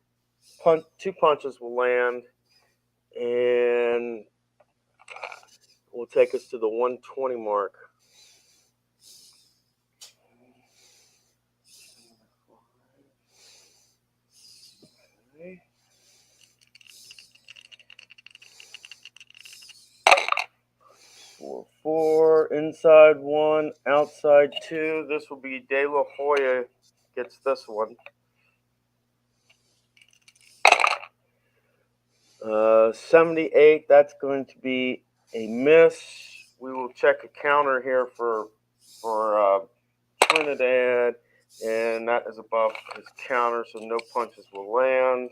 2 punches will land. And will take us to the 120 mark. Okay. 4-4, inside 1, outside 2. This will be De La Hoya gets this one. 78, that's going to be a miss. We will check a counter here for Trinidad, and that is above his counter, so no punches will land.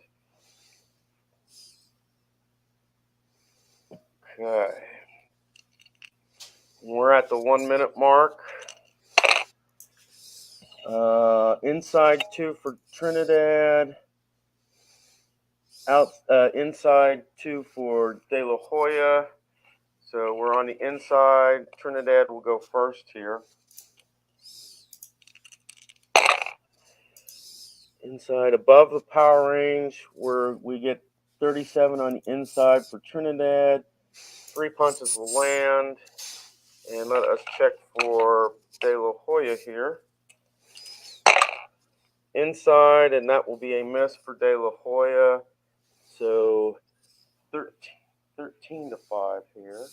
Okay. We're at the 1-minute mark. Inside 2 for Trinidad. Inside 2 for De La Hoya. So we're on the inside. Trinidad will go first here. Inside above the power range, where we get 37 on the inside for Trinidad. 3 punches will land. And let us check for De La Hoya here. Inside, and that will be a miss for De La Hoya. So 13-5 here.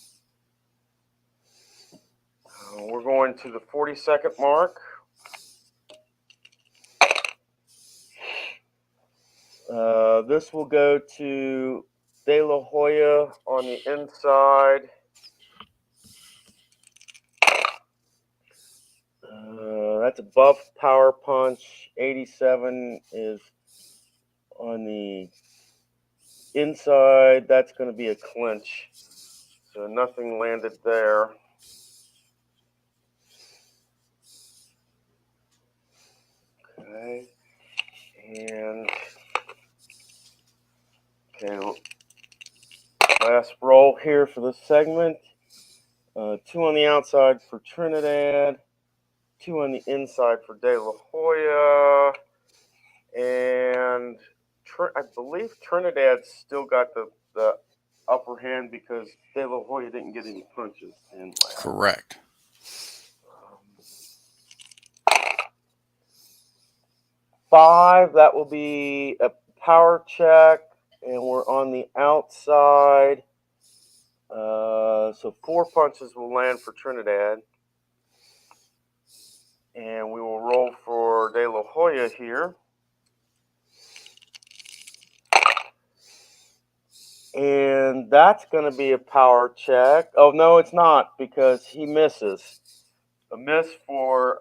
We're going to the 40-second mark. This will go to De La Hoya on the inside. That's a buff power punch. 87 is on the inside. That's going to be a clinch. So nothing landed there. Okay. And okay, last roll here for this segment. 2 on the outside for Trinidad. 2 on the inside for De La Hoya. And I believe Trinidad still got the upper hand because De La Hoya didn't get any punches in. Correct. 5, that will be a power check, and we're on the outside. So 4 punches will land for Trinidad. And we will roll for De La Hoya here. And that's going to be a power check. Oh, no, it's not, because he misses. A miss for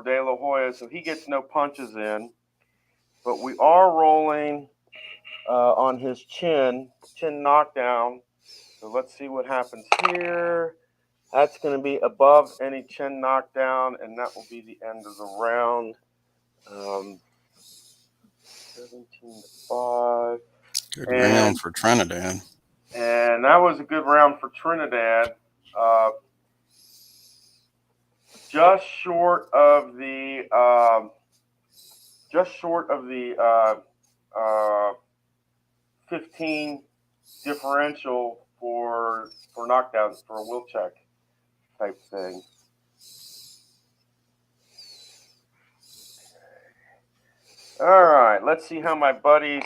De La Hoya, so he gets no punches in. But we are rolling on his chin knockdown. So let's see what happens here. That's going to be above any chin knockdown, and that will be the end of the round. 17-5. Good round for Trinidad. And that was a good round for Trinidad. Just short of the 15 differential for knockdowns for a will check type thing. All right, let's see how my buddies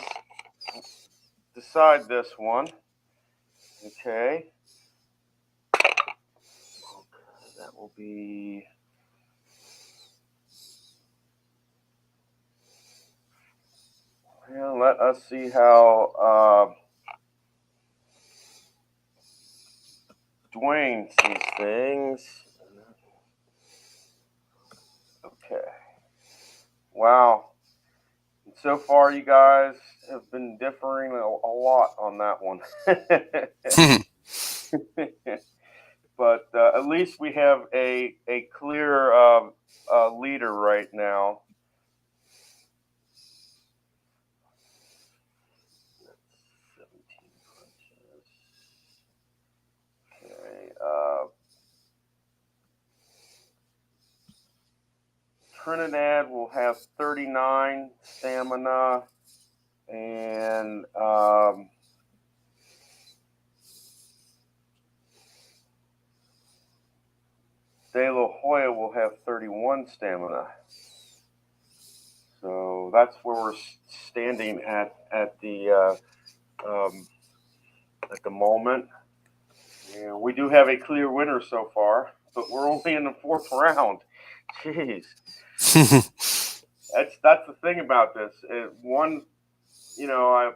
decide this one. Okay. That will be well, let us see how Dwayne sees things. Okay. Wow. And so far, you guys have been differing a lot on that one. But at least we have a clear leader right now. That's 17 punches. Okay. Trinidad will have 39 stamina, and De La Hoya will have 31 stamina. So that's where we're standing at the moment. And we do have a clear winner so far, but we're only in the 4th round. Jeez. That's the thing about this.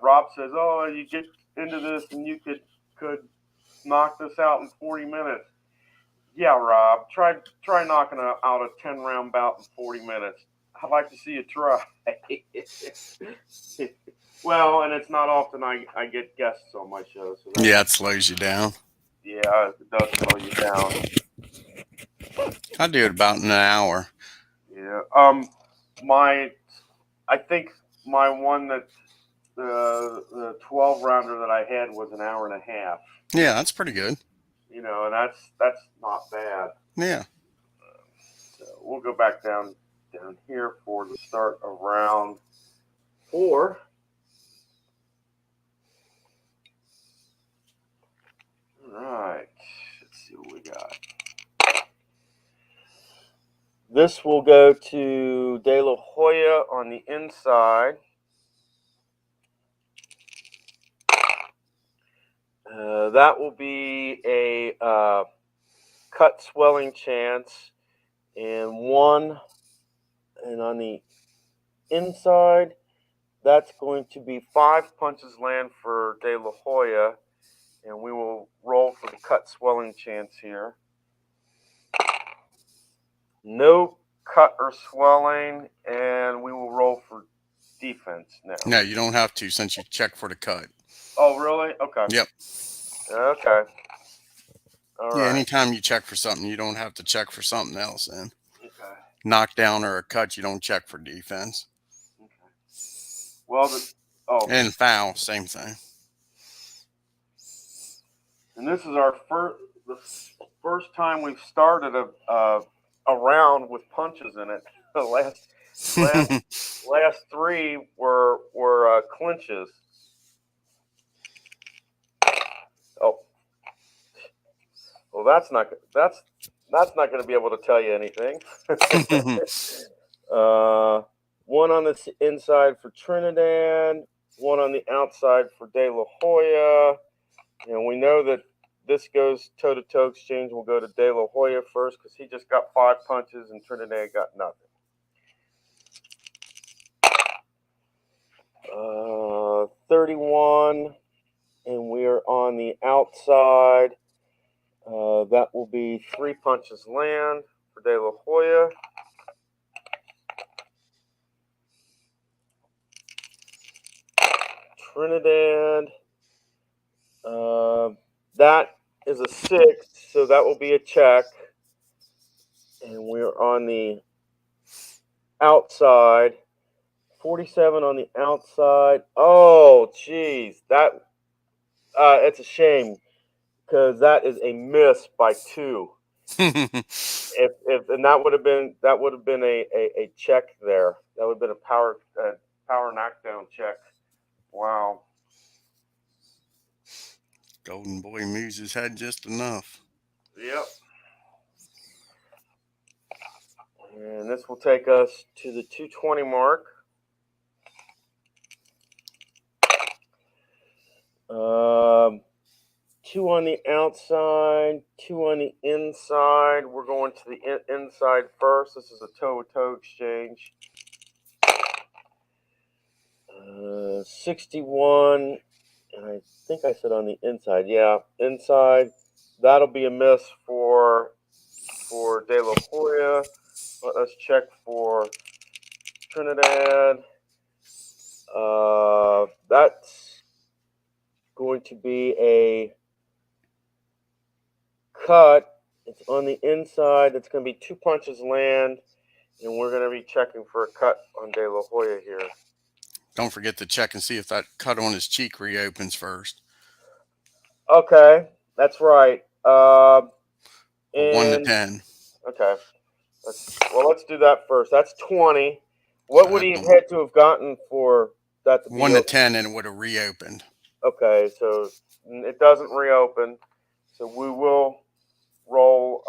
Rob says, "Oh, you get into this and you could knock this out in 40 minutes." Yeah, Rob, try knocking out a 10-round bout in 40 minutes. I'd like to see you try. Well, and it's not often I get guests on my show. So yeah, it slows you down. Yeah, it does slow you down. I do it about an hour. Yeah. I think my one that the 12-rounder that I had was an hour and a half. Yeah, that's pretty good. And that's not bad. Yeah. So we'll go back down here for the start of round 4. All right. Let's see what we got. This will go to De La Hoya on the inside. That will be a cut swelling chance, and on the inside, that's going to be 5 punches land for De La Hoya, and we will roll for the cut swelling chance here. No cut or swelling, and we will roll for defense now. No, you don't have to since you checked for the cut. Oh, really? Okay. Yep. Okay. All Yeah, right. anytime you check for something, you don't have to check for something else. And Okay. knockdown or a cut, you don't check for defense. Okay. Well, and foul, same thing. And this is our first time we've started a round with punches in it. The last 3 were clinches. Oh, well, that's not going to be able to tell you anything. 1 on the inside for Trinidad, 1 on the outside for De La Hoya. And we know that this goes toe-to-toe exchange. Will go to De La Hoya first because he just got 5 punches and Trinidad got nothing. 31, and we are on the outside. That will be 3 punches land for De La Hoya. Trinidad. That is a 6, so that will be a check. And we're on the outside. 47 on the outside. Oh, geez. It's a shame because that is a miss by 2. And that would have been a check there. That would have been a power knockdown check. Wow. Golden Boy Muses had just enough. Yep. And this will take us to the 220 mark. 2 on the outside, 2 on the inside. We're going to the inside first. This is a toe-to-toe exchange. 61, and I think I said on the inside. Yeah, inside. That'll be a miss for De La Hoya. Let's check for Trinidad. That's going to be a cut. It's on the inside. It's going to be 2 punches land, and we're going to be checking for a cut on De La Hoya here. Don't forget to check and see if that cut on his cheek reopens first. Okay, that's right. 1 to 10. Okay. Let's do that first. That's 20. What would he have had to have gotten for that to be 1 to 10, and it would have reopened. Okay, so it doesn't reopen. So we will roll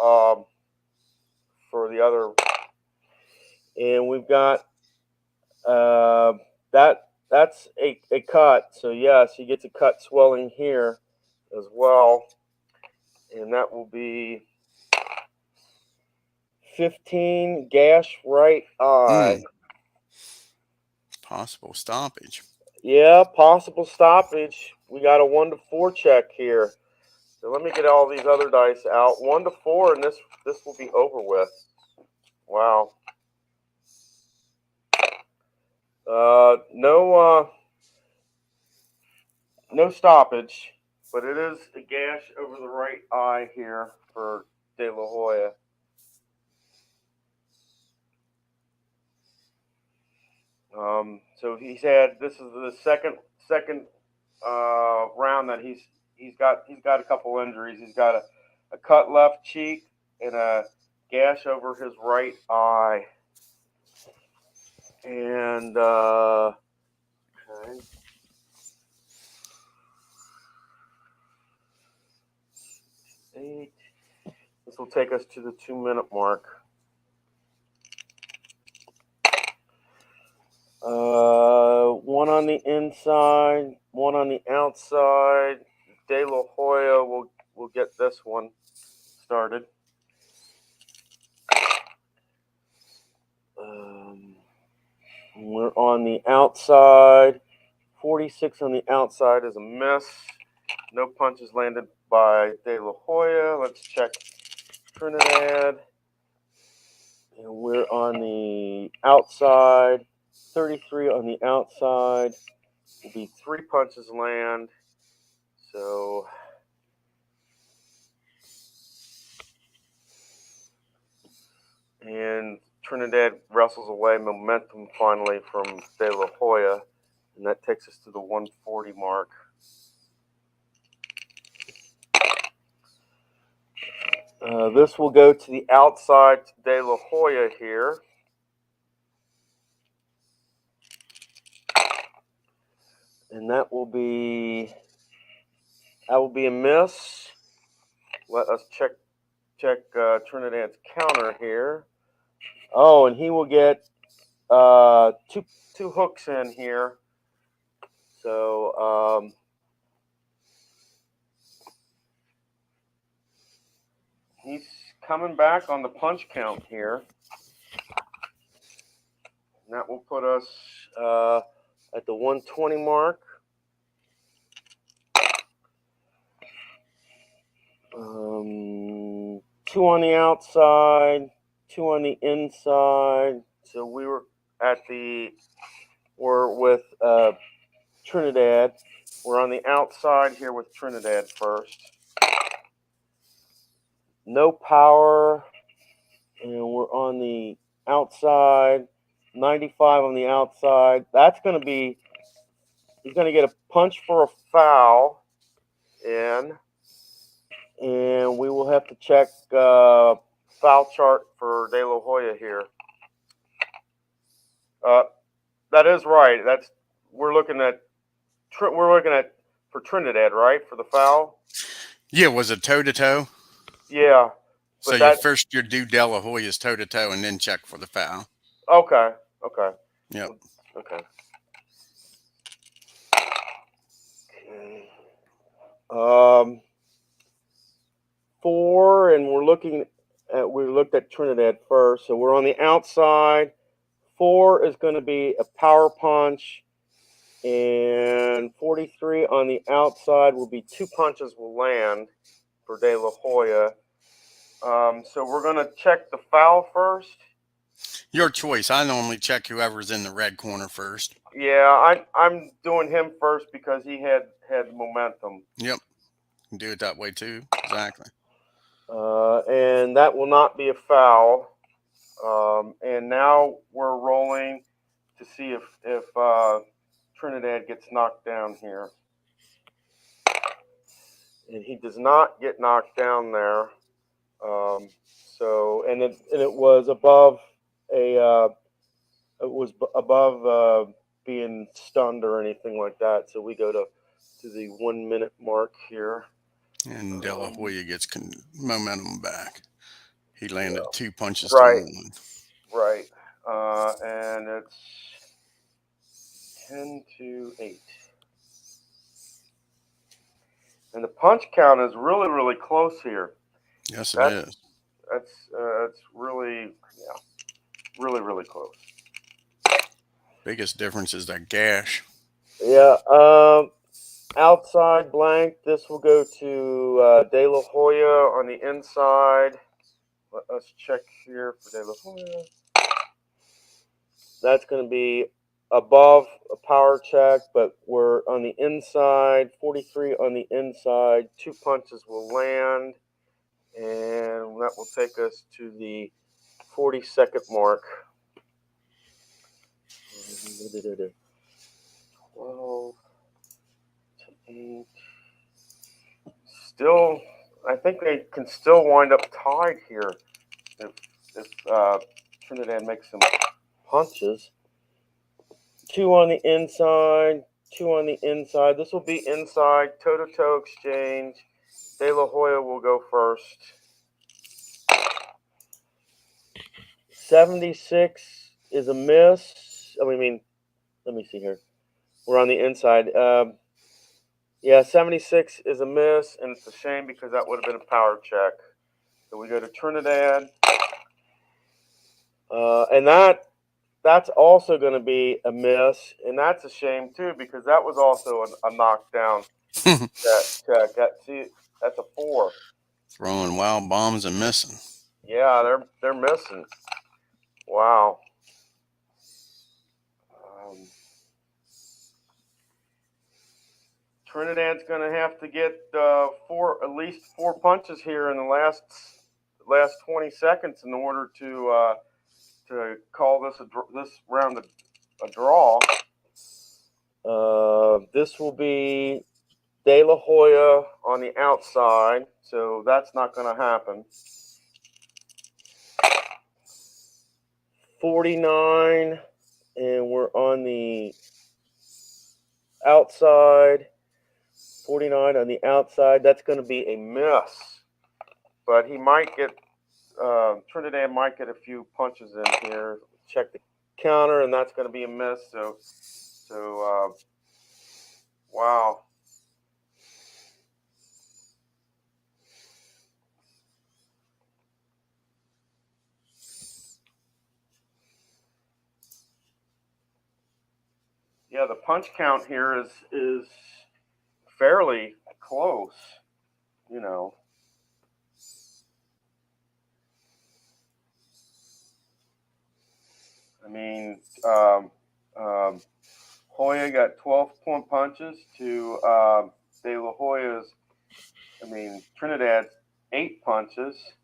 for the other. And we've got that's a cut. So yes, he gets a cut swelling here as well. And that will be 15 gash right eye. Possible stoppage. Yeah, possible stoppage. We got a 1 to 4 check here. So let me get all these other dice out. 1 to 4, and this will be over with. Wow. No stoppage, but it is a gash over the right eye here for De La Hoya. So this is the second round that he's got a couple injuries. He's got a cut left cheek and a gash over his right eye. And okay. This will take us to the 2-minute mark. 1 on the inside, 1 on the outside. De La Hoya will get this one started. We're on the outside. 46 on the outside is a miss. No punches landed by De La Hoya. Let's check Trinidad. And we're on the outside. 33 on the outside will be 3 punches land. So and Trinidad wrestles away momentum finally from De La Hoya, and that takes us to the 140 mark. This will go to the outside to De La Hoya here. And that will be a miss. Let us check Trinidad's counter here. Oh, and he will get two hooks in here. So he's coming back on the punch count here. And that will put us at the 120 mark. Two on the outside, 2 on the inside. So we're with Trinidad. We're on the outside here with Trinidad first. No power, and we're on the outside. 95 on the outside. That's going to be, he's going to get a punch for a foul in, and we will have to check foul chart for De La Hoya here. That is right. We're looking at for Trinidad, right, for the foul. Yeah, was it toe to toe? Yeah. So you do De La Hoya's toe to toe and then check for the foul. Okay. Yep. Okay. 4, and we looked at Trinidad first, so we're on the outside. 4 is going to be a power punch, and 43 on the outside will be 2 punches will land for De La Hoya. So we're going to check the foul first. Your choice. I normally check whoever's in the red corner first. Yeah, I'm doing him first because he had momentum. Yep. You can do it that way too. Exactly. And that will not be a foul. And now we're rolling to see if Trinidad gets knocked down here. And he does not get knocked down there. It was above being stunned or anything like that. So we go to the 1 minute mark here. And De La Hoya gets momentum back. He landed 2 punches right, to 1. Right. And it's 10-8. And the punch count is really, really close here. Yes, it is. That's really, really, really close. Biggest difference is that gash. Yeah. Outside blank. This will go to De La Hoya on the inside. Let us check here for De La Hoya. That's going to be above a power check, but we're on the inside. 43 on the inside. 2 punches will land, and that will take us to the 40-second mark. 12 to 8. Still, I think they can still wind up tied here if Trinidad makes some punches. 2 on the inside, 2 on the inside. This will be inside, toe-to-toe exchange. De La Hoya will go first. 76 is a miss. Let me see here. We're on the inside. 76 is a miss, and it's a shame because that would have been a power check. So we go to Trinidad. And that that's also going to be a miss, and that's a shame too because that was also a knockdown check. That's a 4. Throwing wild bombs and missing. Yeah, they're missing. Wow. Trinidad's going to have to get at least 4 punches here in the last 20 seconds in order to call this round a draw. This will be De La Hoya on the outside, so that's not going to happen. 49, and we're on the outside. 49 on the outside. That's going to be a miss, but he might get Trinidad might get a few punches in here. Check the counter, and that's going to be a miss. So wow. Yeah, the punch count here is fairly close, you know. I mean, Hoya got 12 point punches to De La Hoya's, Trinidad's 8 punches,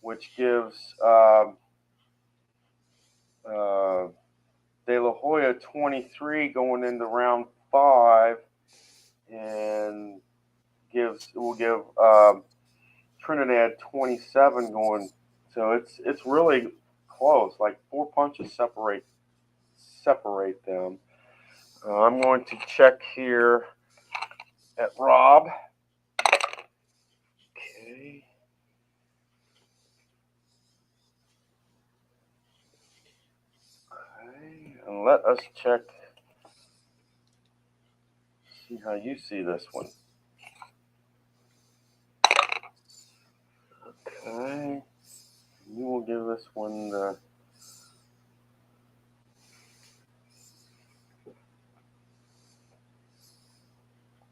which gives De La Hoya 23 going into round 5, and will give Trinidad 27 going. So it's really close. Like 4 punches separate them. I'm going to check here at Rob. Okay. And let us check. See how you see this one. Okay. You will give this one the.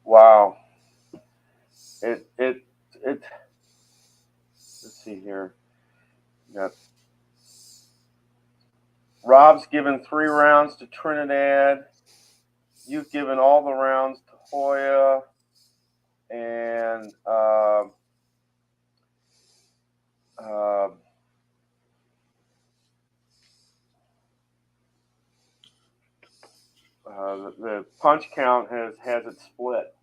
Wow. It. Let's see here. Got Rob's given 3 rounds to Trinidad. You've given all the rounds to Hoya, and the punch count has it split.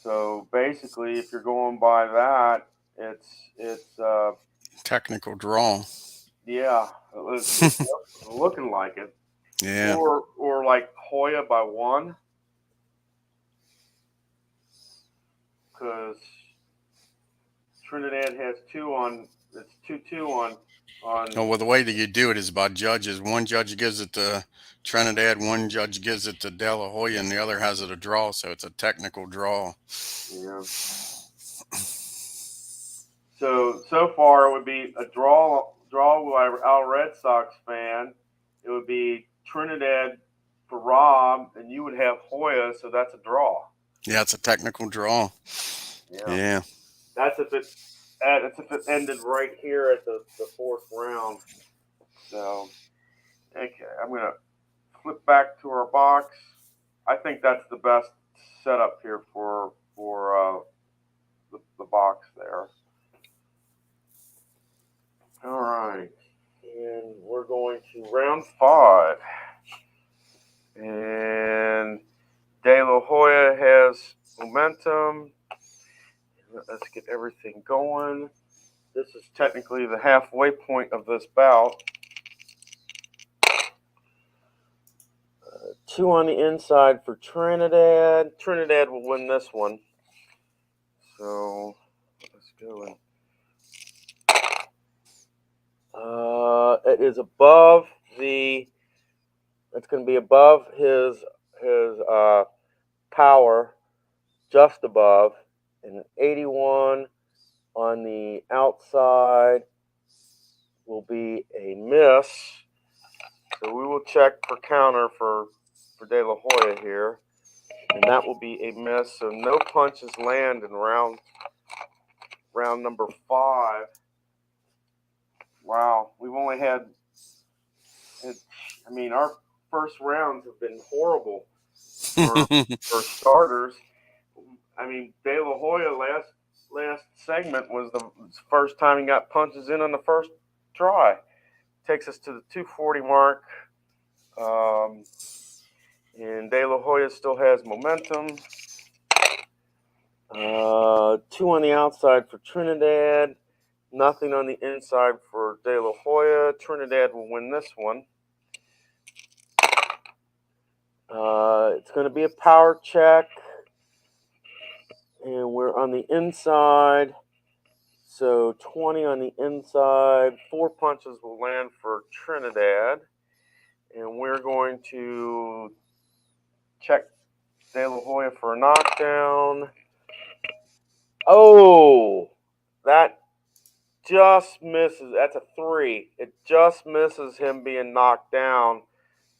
So basically, if you're going by that, it's technical draw. Yeah, it's looking like it. Yeah. Or like Hoya by 1, because Trinidad has 2 on. It's 2-2 on. Oh, well, the way that you do it is by judges. One judge gives it to Trinidad, one judge gives it to De La Hoya, and the other has it a draw. So it's a technical draw. Yeah. So far, it would be a draw by our Red Sox fan. It would be Trinidad for Rob, and you would have Hoya, so that's a draw. Yeah, it's a technical draw. Yeah. That's if it ended right here at the 4th round. So, okay, I'm gonna flip back to our box. I think that's the best setup here for the box there. All right, and we're going to round 5, and De La Hoya has momentum. Let's get everything going. This is technically the halfway point of this bout. 2 on the inside for Trinidad. Trinidad will win this one. So let's go in. It is above the. It's going to be above his power, just above, and 81 on the outside will be a miss. So we will check for counter for De La Hoya here. And that will be a miss. So no punches land in round number 5. Wow, we've only had, I mean, our first rounds have been horrible for starters. I mean, De La Hoya last segment was the first time he got punches in on the first try. Takes us to the 240 mark. And De La Hoya still has momentum. 2 on the outside for Trinidad. Nothing on the inside for De La Hoya. Trinidad will win this one. It's going to be a power check. And we're on the inside. So 20 on the inside. 4 punches will land for Trinidad. And we're going to check De La Hoya for a knockdown. Oh, that just misses. That's a 3. It just misses him being knocked down,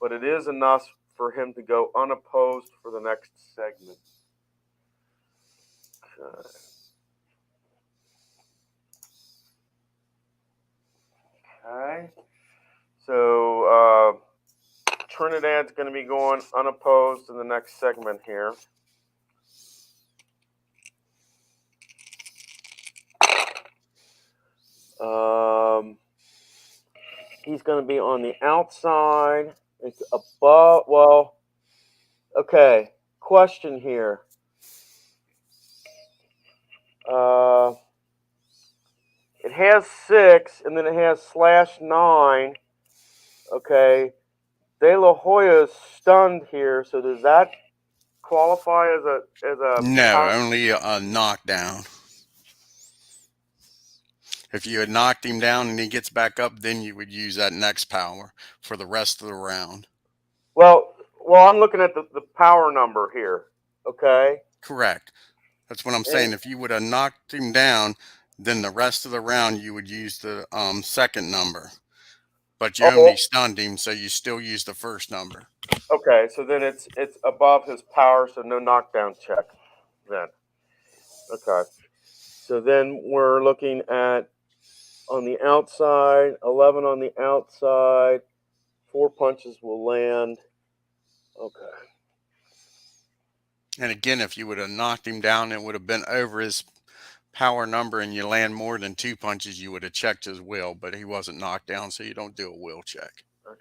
but it is enough for him to go unopposed for the next segment. Okay. So Trinidad's going to be going unopposed in the next segment here. He's going to be on the outside. It's above. Well, okay. Question here. It has 6, and then it has /9. Okay. De La Hoya is stunned here, so does that qualify as a No, power? only a knockdown. If you had knocked him down and he gets back up, then you would use that next power for the rest of the round. Well, I'm looking at the power number here. Okay. Correct. That's what I'm saying. If you would have knocked him down, then the rest of the round you would use the second number. But you only stunned him, so you still use the first number. Okay, so then it's above his power, so no knockdown check then. Okay. So then we're looking at on the outside, 11 on the outside, 4 punches will land. Okay. And again, if you would have knocked him down, it would have been over his power number, and you land more than 2 punches, you would have checked his will, but he wasn't knocked down, so you don't do a will check. Okay.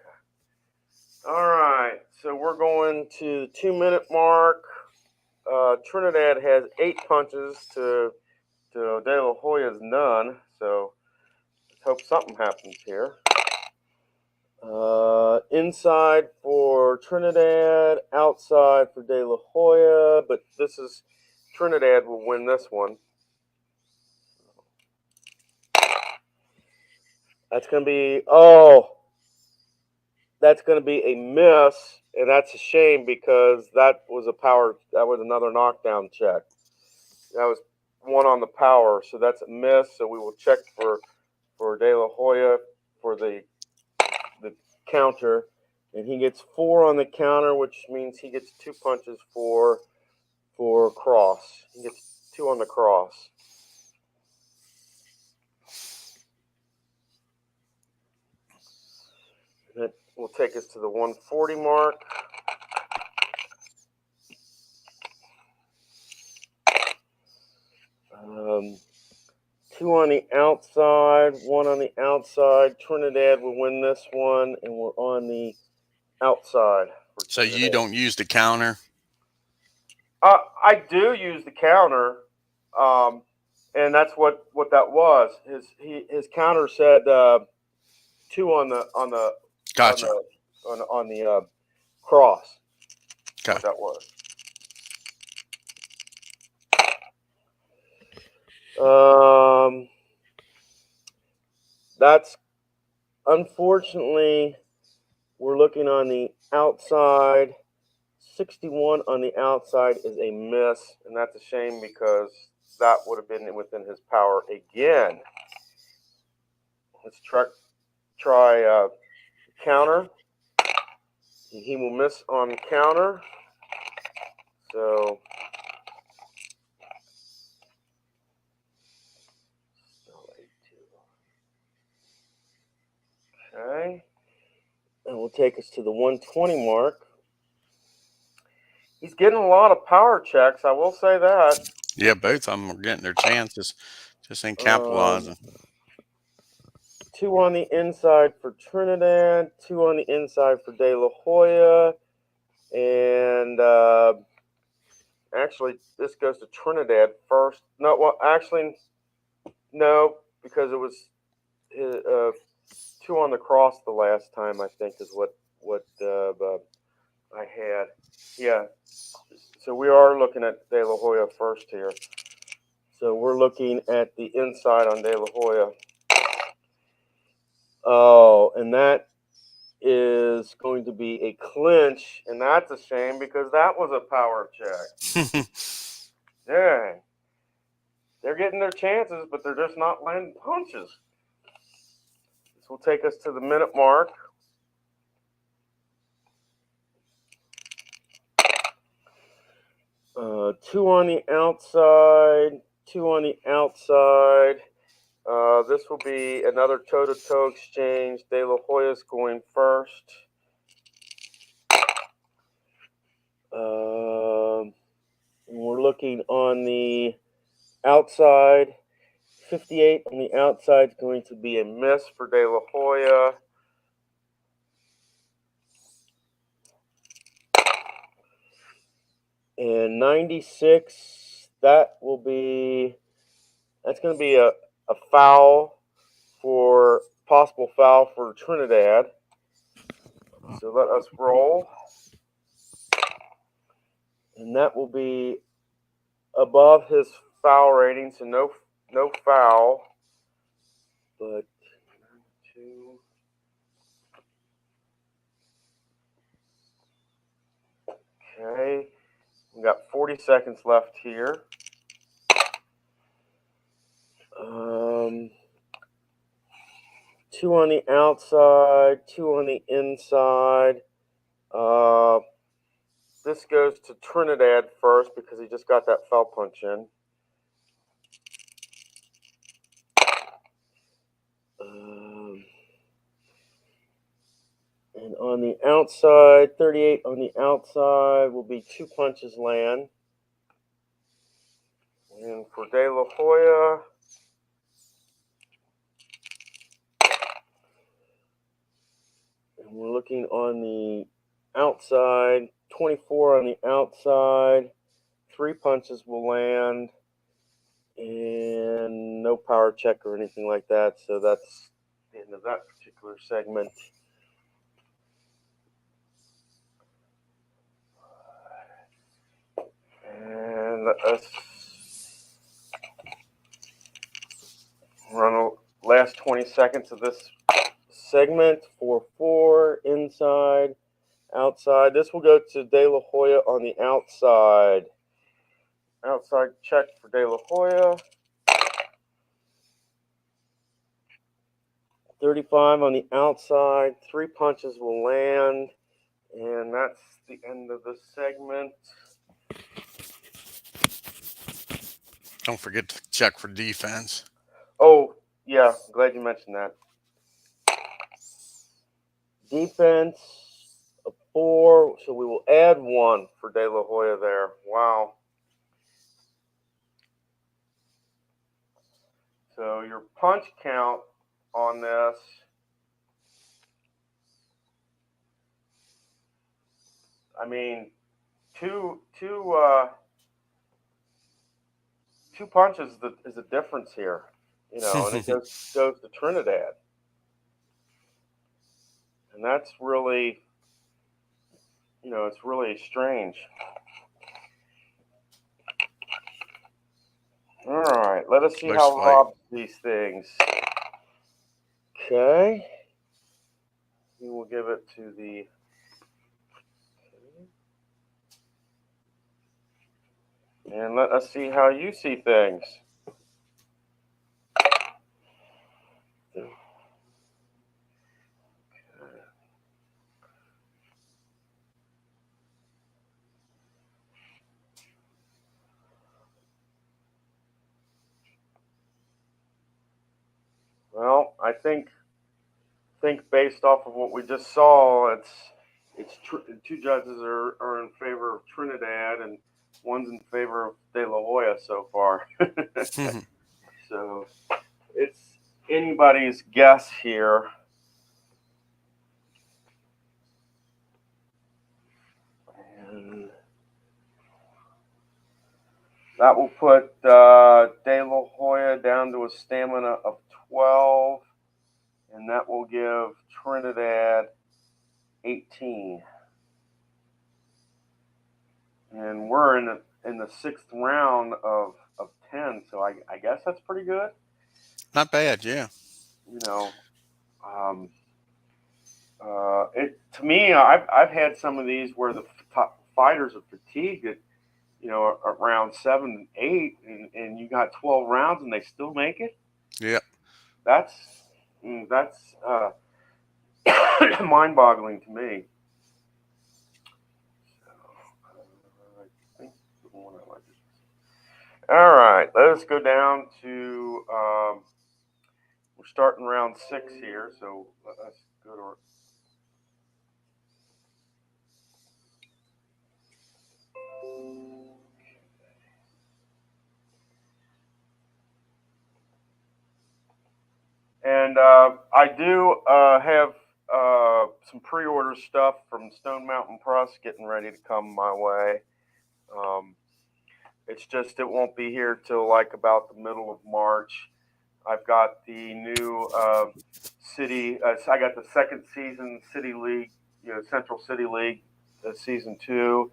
All right, so we're going to the 2-minute mark. Trinidad has 8 punches to De La Hoya's none, so let's hope something happens here. Inside for Trinidad, outside for De La Hoya, but this is Trinidad will win this one. That's going to be, that's going to be a miss, and that's a shame because that was another knockdown check. That was 1 on the power, so that's a miss. So we will check for De La Hoya for the counter, and he gets 4 on the counter, which means he gets 2 punches for cross. He gets 2 on the cross. That will take us to the 140 mark. Two on the outside, 1 on the outside. Trinidad will win this one, and we're on the outside. So you don't use the counter? I do use the counter, and that's what that was. His counter said 2 on the Gotcha. on the cross. Okay. What that was. That's unfortunately we're looking on the outside. 61 on the outside is a miss, and that's a shame because that would have been within his power again. Let's try counter. He will miss on counter. So okay. And will take us to the 120 mark. He's getting a lot of power checks, I will say that. Yeah, both of them are getting their chances. Just ain't capitalizing. 2 on the inside for Trinidad, 2 on the inside for De La Hoya, and actually this goes to Trinidad first. No, well, actually, no, because it was 2 on the cross the last time, I think, is what I had. Yeah, so we are looking at De La Hoya first here. So we're looking at the inside on De La Hoya. Oh, and that is going to be a clinch, and that's a shame because that was a power check. Yeah. They're getting their chances, but they're just not landing punches. This will take us to the minute mark. Two on the outside, 2 on the outside. This will be another toe-to-toe exchange. De La Hoya's going first. We're looking on the outside. 58 on the outside is going to be a miss for De La Hoya. And 96, that's going to be a foul possible foul for Trinidad. So let us roll. And that will be above his foul rating, so no foul. But 2. Okay. We got 40 seconds left here. 2 on the outside, 2 on the inside. This goes to Trinidad first because he just got that foul punch in. And on the outside, 38 on the outside will be 2 punches land. And for De La Hoya, and we're looking on the outside, 24 on the outside, 3 punches will land, and no power check or anything like that. So that's the end of that particular segment. And let's run the last 20 seconds of this segment. 4-4, inside, outside. This will go to De La Hoya on the outside. Outside check for De La Hoya. 35 on the outside. 3 punches will land. And that's the end of the segment. Don't forget to check for defense. Oh, yeah. Glad you mentioned that. Defense, a 4. So we will add 1 for De La Hoya there. Wow. So your punch count on this, I mean, two punches is a difference here, and it goes to Trinidad, and that's really, it's really strange. All right, let us see how Rob sees things. Okay, we will give it to the. And let us see how you see things. I think based off of what we just saw, two judges are in favor of Trinidad and one's in favor of De La Hoya so far. So it's anybody's guess here. And that will put De La Hoya down to a stamina of 12, and that will give Trinidad 18. And we're in the sixth round of 10, so I guess that's pretty good. Not bad, yeah. You know, to me, I've had some of these where the top fighters are fatigued at around 7, 8, and you got 12 rounds and they still make it. Yeah, that's mind-boggling to me. All right, let us go down to. We're starting round 6 here, so let's go to. And I do have some pre-order stuff from Stone Mountain Press getting ready to come my way. It's just it won't be here till like about the middle of March. I've got the new city. I got the second season City League, Central City League, season 2,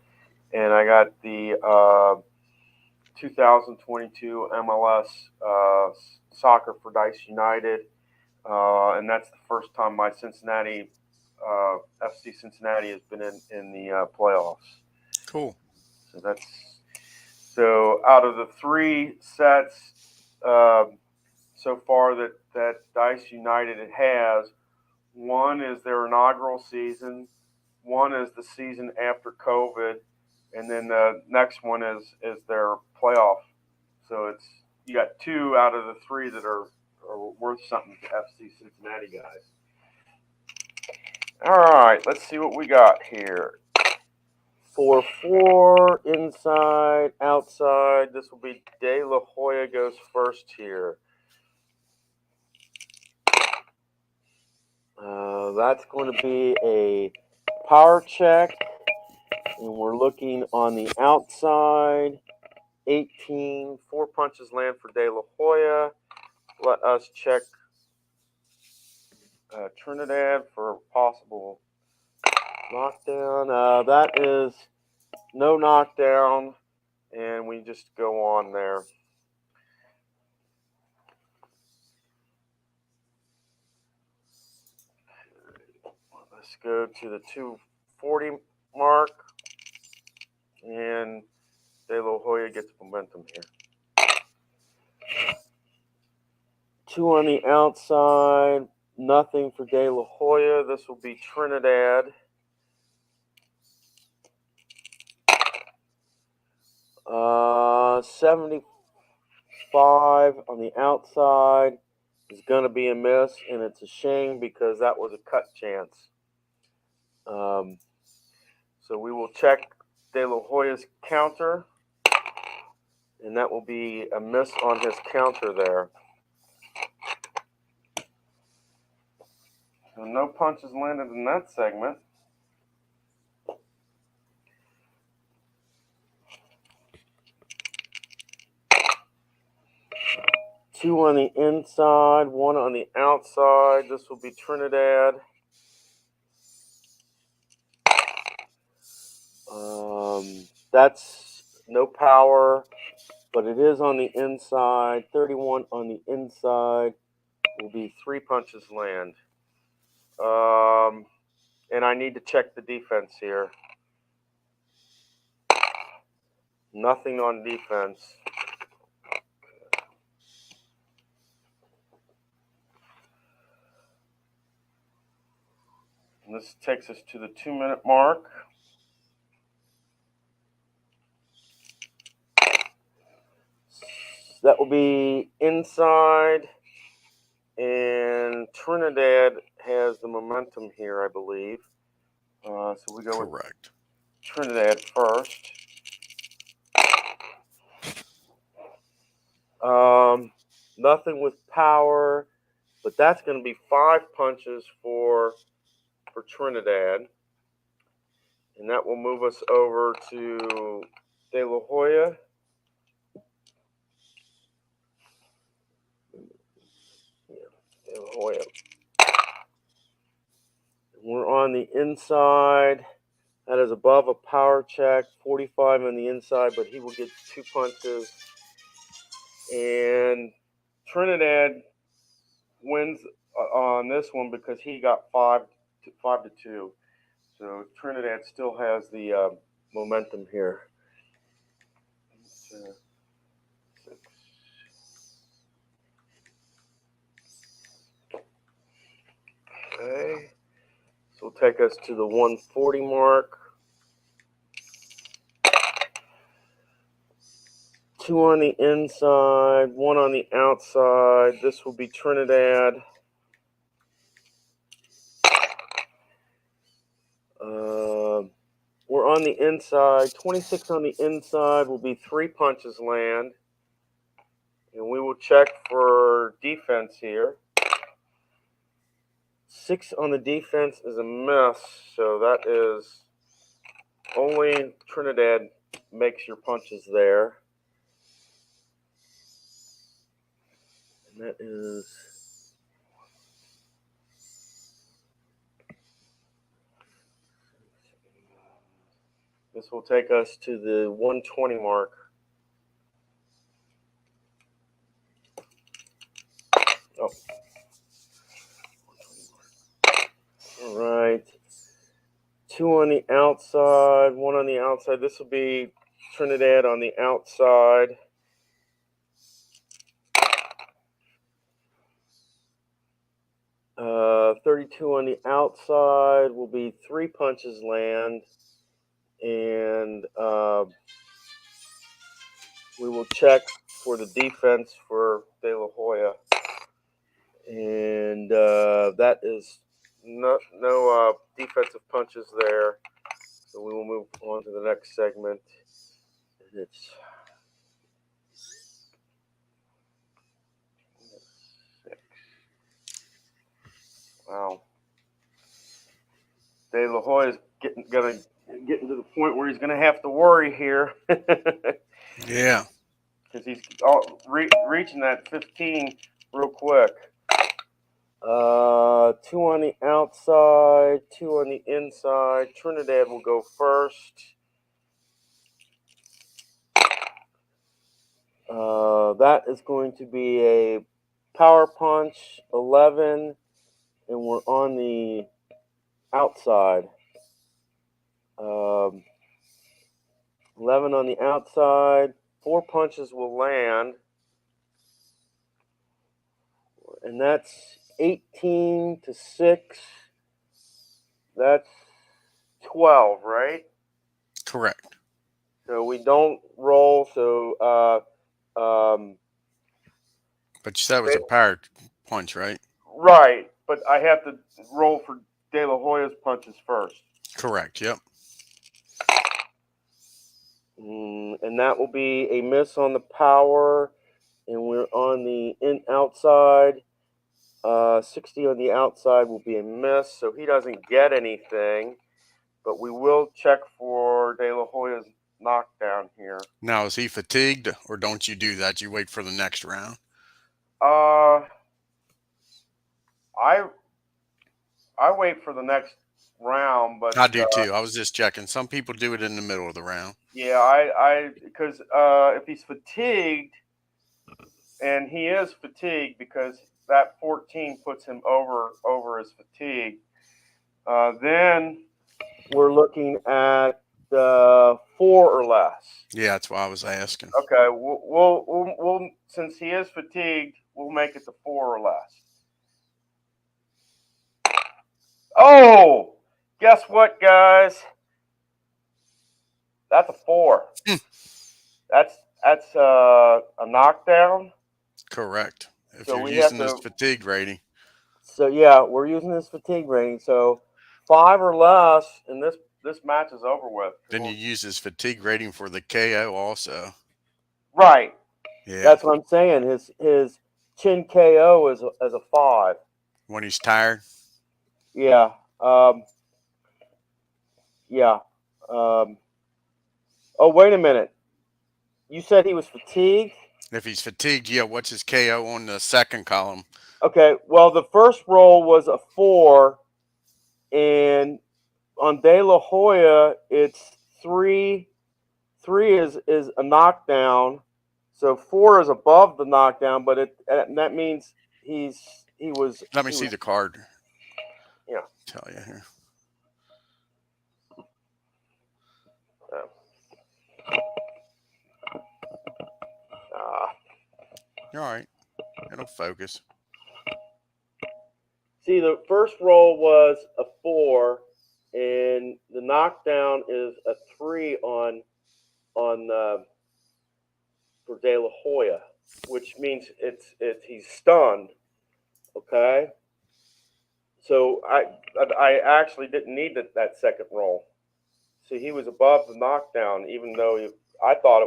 and I got the 2022 MLS Soccer for Dice United, and that's the first time my Cincinnati FC Cincinnati has been in the playoffs. Cool. So out of the 3 sets so far that Dice United has, one is their inaugural season, one is the season after COVID, and then the next one is their playoff. So you got 2 out of the 3 that are worth something to FC Cincinnati guys. All right, let's see what we got here. 4-4, inside, outside. This will be De La Hoya goes first here. That's going to be a power check, and we're looking on the outside. 18, 4 punches land for De La Hoya. Let us check Trinidad for possible knockdown. That is no knockdown, and we just go on there. Let's go to the 240 mark, and De La Hoya gets momentum here. 2 on the outside, nothing for De La Hoya. This will be Trinidad. Uh, 75 on the outside is going to be a miss, and it's a shame because that was a cut chance. So we will check De La Hoya's counter, and that will be a miss on his counter there. So no punches landed in that segment. Two on the inside, 1 on the outside. This will be Trinidad. That's no power, but it is on the inside. 31 on the inside will be 3 punches land. And I need to check the defense here. Nothing on defense. And this takes us to the 2-minute mark. That will be inside, And Trinidad has the momentum here, I believe. So we go with Trinidad first. Nothing with power, but that's going to be 5 punches for Trinidad. And that will move us over to De La Hoya. De La Hoya. We're on the inside. That is above a power check. 45 on the inside, but he will get 2 punches. And Trinidad wins on this one because he got 5 to 2. So Trinidad still has the momentum here. 6. Okay. So we'll take us to the 140 mark. 2 on the inside, 1 on the outside. This will be Trinidad. We're on the inside. 26 on the inside will be 3 punches land. And we will check for defense here. 6 on the defense is a miss. So that is only Trinidad makes your punches there. And that is... This will take us to the 120 mark. Oh. All right. 2 on the outside, 1 on the outside. This will be Trinidad on the outside. Uh, 32 on the outside will be 3 punches land. And we will check for the defense for De La Hoya. And that is no defensive punches there. So we will move on to the next segment. And it's 6. Wow. De La Hoya is getting to the point where he's going to have to worry here. Yeah. Because he's reaching that 15 real quick. 2 on the outside, 2 on the inside. Trinidad will go first. That is going to be a power punch, 11, and we're on the outside. 11 on the outside. 4 punches will land. And that's 18 to 6. That's 12, right? Correct. So we don't roll. So, but you said it was a power punch, right? Right, but I have to roll for De La Hoya's punches first. Correct. Yep. And that will be a miss on the power, and we're on the outside. 60 on the outside will be a miss, so he doesn't get anything. But we will check for De La Hoya's knockdown here. Now, is he fatigued, or don't you do that? You wait for the next round. I wait for the next round, but I do too. I was just checking. Some people do it in the middle of the round. Yeah, because if he's fatigued, and he is fatigued because that 14 puts him over his fatigue, then we're looking at 4 or less. Yeah, that's why I was asking. Okay, we'll since he is fatigued, we'll make it to 4 or less. Oh, guess what, guys? That's a 4. That's a knockdown. Correct. If So you're we have using this to. fatigue rating, So yeah, we're using this fatigue rating. So 5 or less, and this match is over with. then you use his fatigue rating for the KO also. Right. Yeah. That's what I'm saying. His chin KO is a 5. When he's tired. Yeah. Yeah. Oh, wait a minute. You said he was fatigued? If he's fatigued, yeah, what's his KO on the second column? Okay. Well, the first roll was a 4, and on De La Hoya, it's 3. 3 is a knockdown. So 4 is above the knockdown, but and that means he was. Let me see the card. Yeah. Tell you here. You're all right. It'll focus. See, the first roll was a 4, and the knockdown is a 3 on for De La Hoya, which means it's he's stunned. Okay. So I actually didn't need that second roll. So he was above the knockdown, even though I thought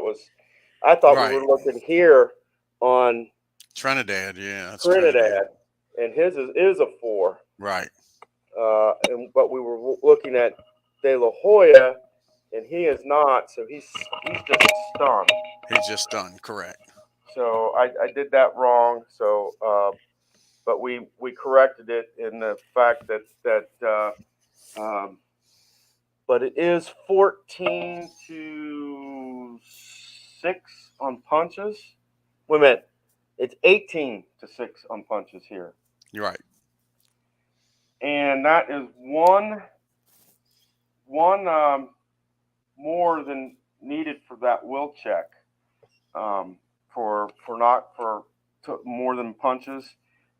Right. we were looking here on Trinidad, yeah, that's Trinidad, and his is a 4. Right. But we were looking at De La Hoya, and he is not. So he's just stunned. He's just stunned. Correct. So I did that wrong. So but we corrected it in the fact that but it is 14 to 6 on punches. Wait a minute. It's 18 to 6 on punches here. You're right. And that is one more than needed for that will check. For more than punches.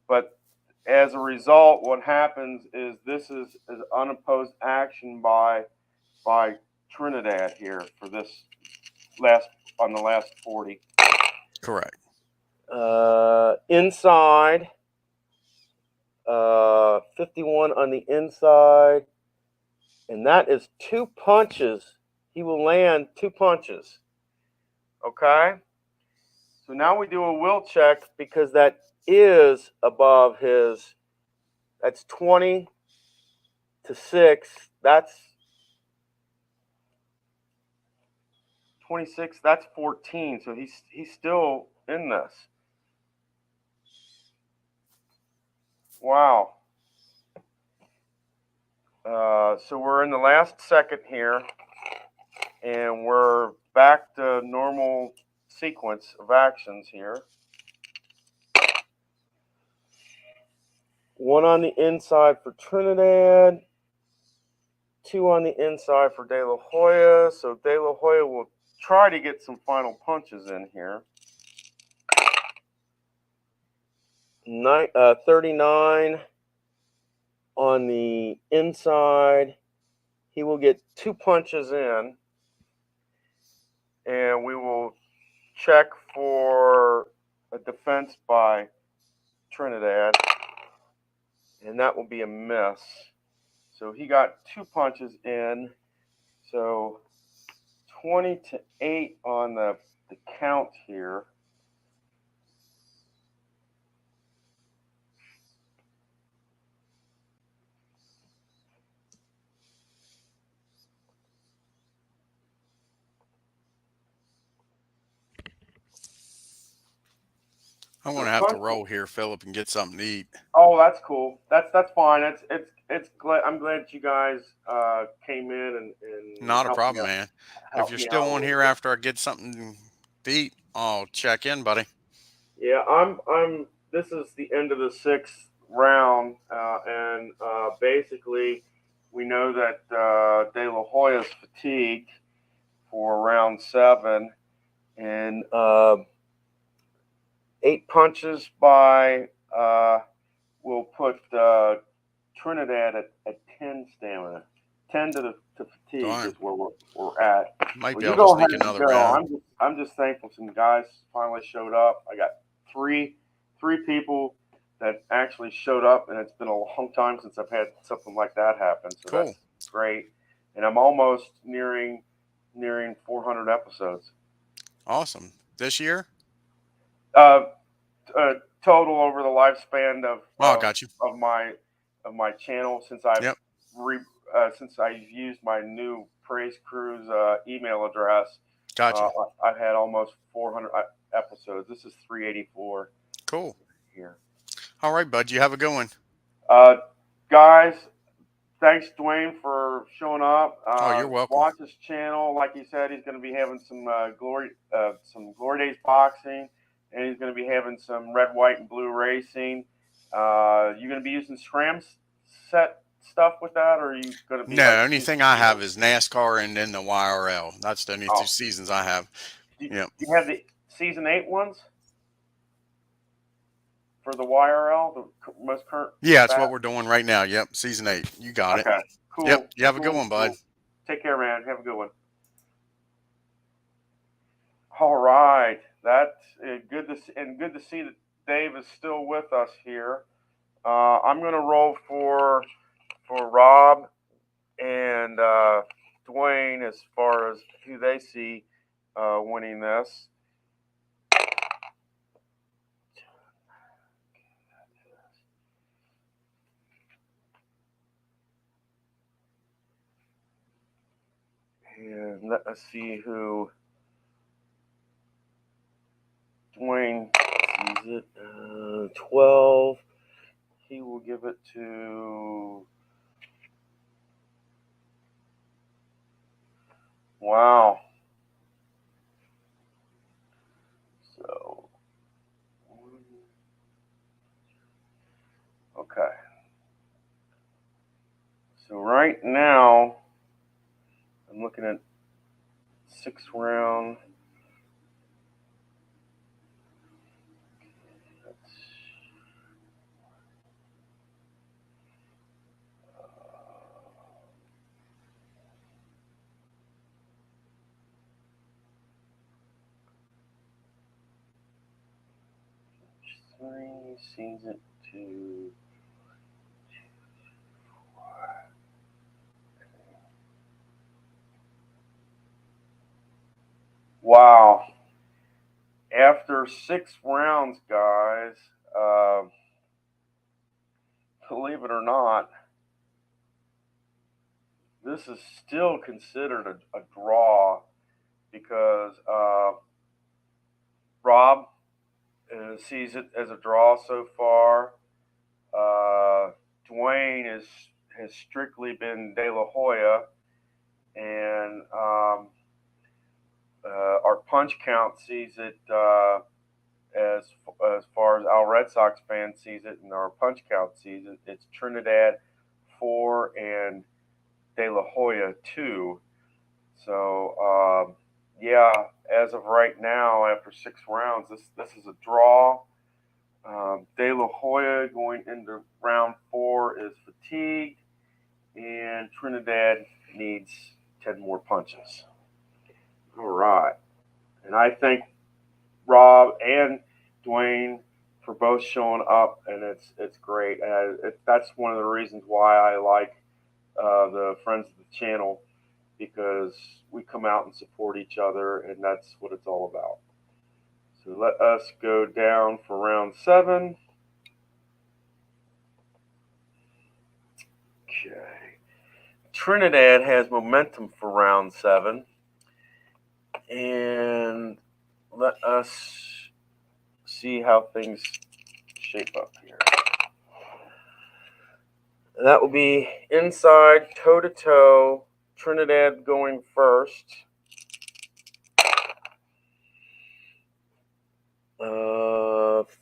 But as a result, what happens is this is unopposed action by Trinidad here for this on the last 40. Correct. Inside, 51 on the inside, and that is 2 punches. He will land 2 punches. Okay? So now we do a will check because that is above his. That's 20 to 6. That's 26. That's 14. So he's still in this. Wow. So we're in the last second here, and we're back to normal sequence of actions here. 1 on the inside for Trinidad, 2 on the inside for De La Hoya. So De La Hoya will try to get some final punches in here. 39 on the inside. He will get 2 punches in, and we will check for a defense by Trinidad, and that will be a miss. So he got 2 punches in. So 20 to 8 on the count here. I'm gonna have to roll here, Philip, and get something to eat. Oh, that's cool. That's fine. It's glad. I'm glad that you guys came in and not a problem, man. If you're still on here after I get something to eat, I'll check in, buddy. Yeah, I'm. This is the end of the 6th round, and basically, we know that De La Hoya's fatigued for round 7, and 8 punches by will put Trinidad at 10 stamina. 10 to fatigue is where we're at. Might be able to sneak another round. I'm just thankful some guys finally showed up. I got 3 3 people that actually showed up, and it's been a long time since I've had something like that happen. So Cool. That's great. And I'm almost nearing 400 episodes. Awesome. This year? Total over the lifespan Got you. of my channel since I've Yep. since I've used my new Praise Cruise email address. Gotcha. I've had almost 400 episodes. This is 384. Cool. Here. All right, bud. You have a good one. Guys, thanks, Dwayne, for showing up. You're welcome. Watch his channel. Like he said, he's going to be having some Glory Days boxing, and he's going to be having some red, white, and blue racing. You're going to be using SRAM set stuff with that, or are you going to be? No, anything I have is NASCAR and then the YRL. That's the only 2 seasons I have. Do you have the season 8 ones for the YRL, the most current? Yeah, that's what we're doing right now. Yep, season 8. You got it. Cool. Yep, you have a good one, bud. Cool. Take care, man. Have a good one. All right, that's good to see that Dave is still with us here. I'm going to roll for Rob and Dwayne as far as who they see winning this. And let us see who Dwayne sees it. 12. He will give it to. Wow. So. Okay. So right now, I'm looking at 6th round. Three sees it to. Wow. After 6 rounds, guys, believe it or not, this is still considered a draw because Rob sees it as a draw so far. Dwayne has strictly been De La Hoya, and our punch count sees it as far as our Red Sox fan sees it, and our punch count sees it. It's Trinidad 4 and De La Hoya 2. So yeah, as of right now, after 6 rounds, this is a draw. De La Hoya going into round 4 is fatigued, and Trinidad needs 10 more punches. All right. And I thank Rob and Dwayne for both showing up, and it's great. That's one of the reasons why I like the Friends of the Channel, because we come out and support each other, and that's what it's all about. So let us go down for round 7. Okay. Trinidad has momentum for round 7. And let us see how things shape up here. That will be inside, toe-to-toe, Trinidad going first.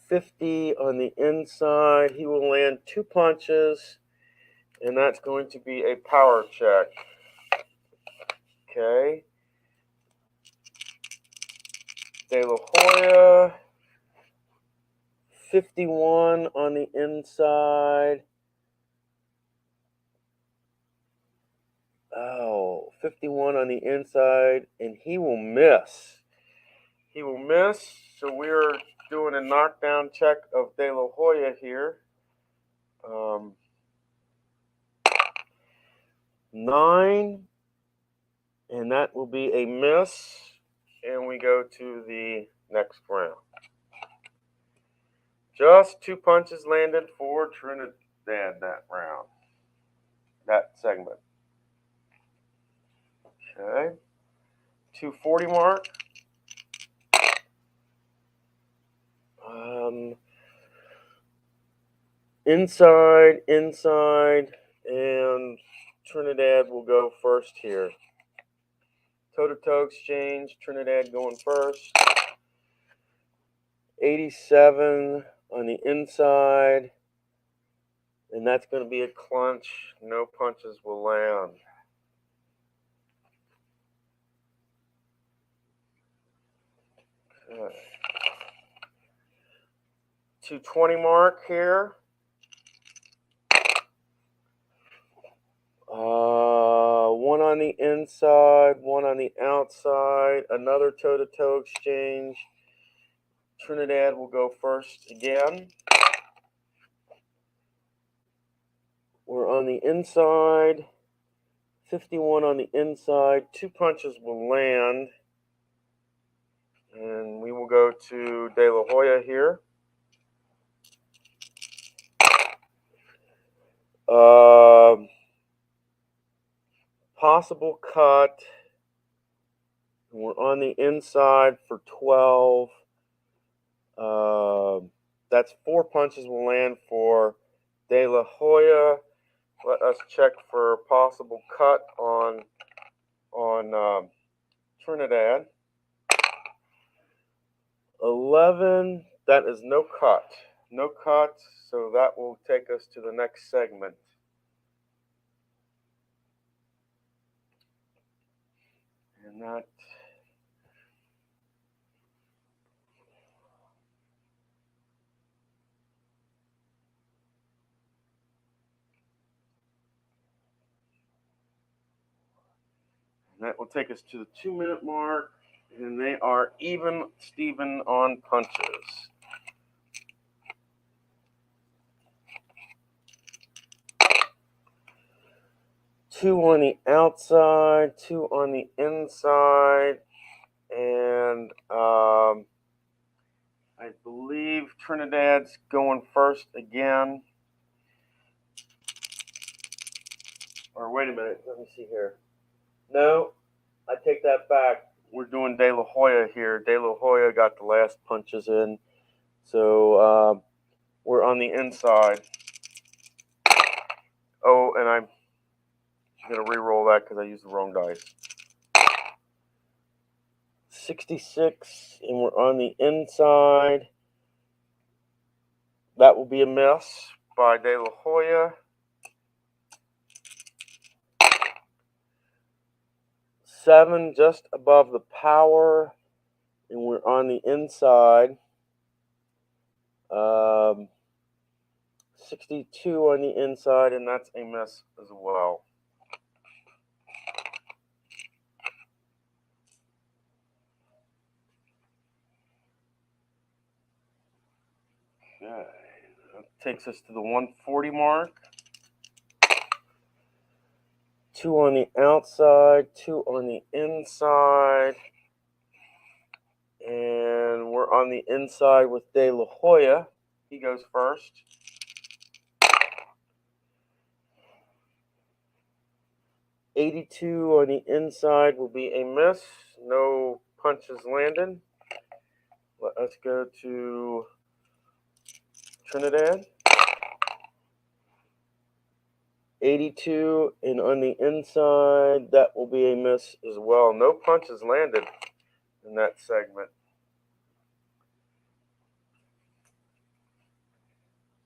50 on the inside. He will land 2 punches, and that's going to be a power check. Okay. De La Hoya, 51 on the inside. 51 on the inside, and he will miss. So we're doing a knockdown check of De La Hoya here. 9, and that will be a miss. And we go to the next round. Just 2 punches landed for Trinidad that round, that segment. Okay, 240 mark. Inside, and Trinidad will go first here. Toe-to-toe exchange, Trinidad going first. 87 on the inside, and that's going to be a clinch. No punches will land. Okay. 220 mark here. One on the inside, one on the outside. Another toe-to-toe exchange. Trinidad will go first again. We're on the inside. 51 on the inside. 2 punches will land. And we will go to De La Hoya here. Possible cut. We're on the inside for 12. That's 4 punches will land for De La Hoya. Let us check for possible cut on Trinidad. 11. That is no cut. No cut. So that will take us to the next segment. And that will take us to the 2-minute mark, and they are even Steven on punches. Two on the outside, 2 on the inside, and I believe Trinidad's going first again. Or wait a minute, let me see here. No, I take that back. We're doing De La Hoya here. De La Hoya got the last punches in. So we're on the inside. Oh, and I'm going to re-roll that because I used the wrong dice. 66, and we're on the inside. That will be a miss by De La Hoya. 7 just above the power, and we're on the inside. 62 on the inside, and that's a miss as well. Okay, that takes us to the 140 mark. 2 on the outside, 2 on the inside. And we're on the inside with De La Hoya. He goes first. $82 on the inside will be a miss. No punches landed. Let us go to Trinidad. 82, and on the inside, that will be a miss as well. No punches landed in that segment.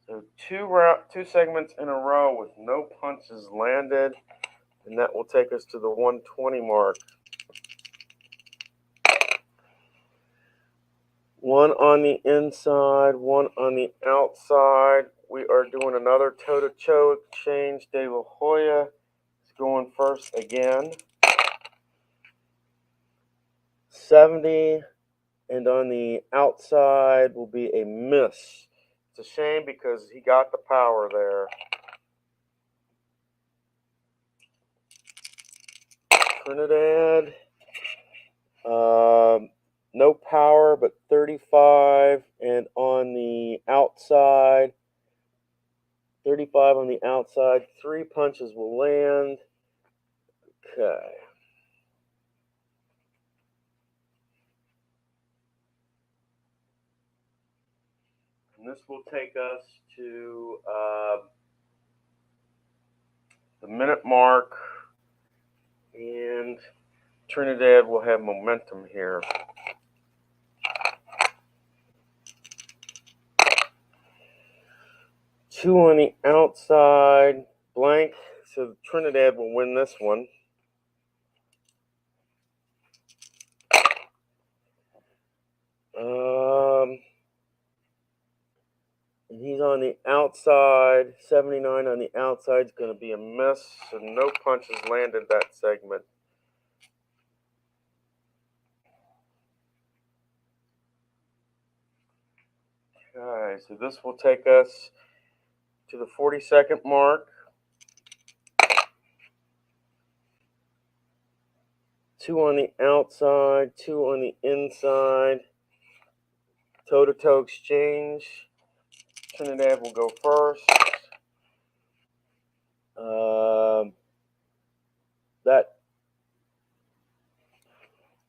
So two segments in a row with no punches landed, and that will take us to the 120 mark. 1 on the inside, 1 on the outside. We are doing another toe-to-toe exchange. De La Hoya is going first again. 70 and on the outside will be a miss. It's a shame because he got the power there. Trinidad, no power, but 35, and on the outside, 35 on the outside, 3 punches will land. Okay. And this will take us to the minute mark, and Trinidad will have momentum here. Two on the outside, blank, so Trinidad will win this one. And he's on the outside, 79 on the outside is going to be a miss, so no punches landed that segment. Okay, so this will take us to the 40-second mark. 2 on the outside, 2 on the inside. Toe-to-toe exchange. Trinidad will go first. That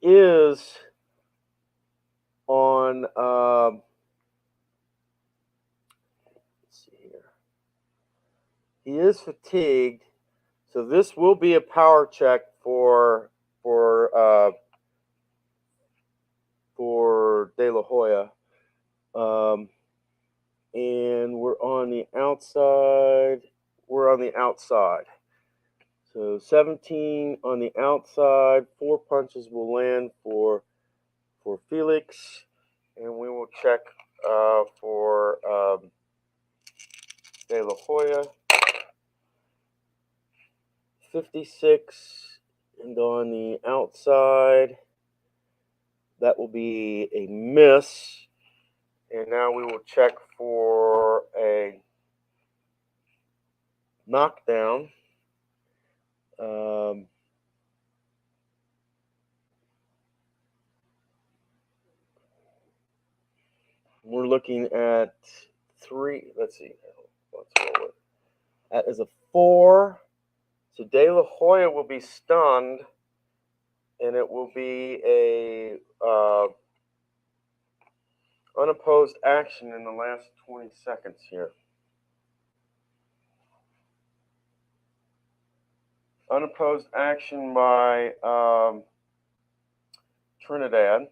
is on, let's see here. He is fatigued, so this will be a power check for De La Hoya. And we're on the outside. We're on the outside. So 17 on the outside. 4 punches will land for Felix, and we will check for De La Hoya. 56, and on the outside, that will be a miss. And now we will check for a knockdown. We're looking at 3. Let's see. Let's roll it. That is a 4. So De La Hoya will be stunned, and it will be a unopposed action in the last 20 seconds here. Unopposed action by Trinidad.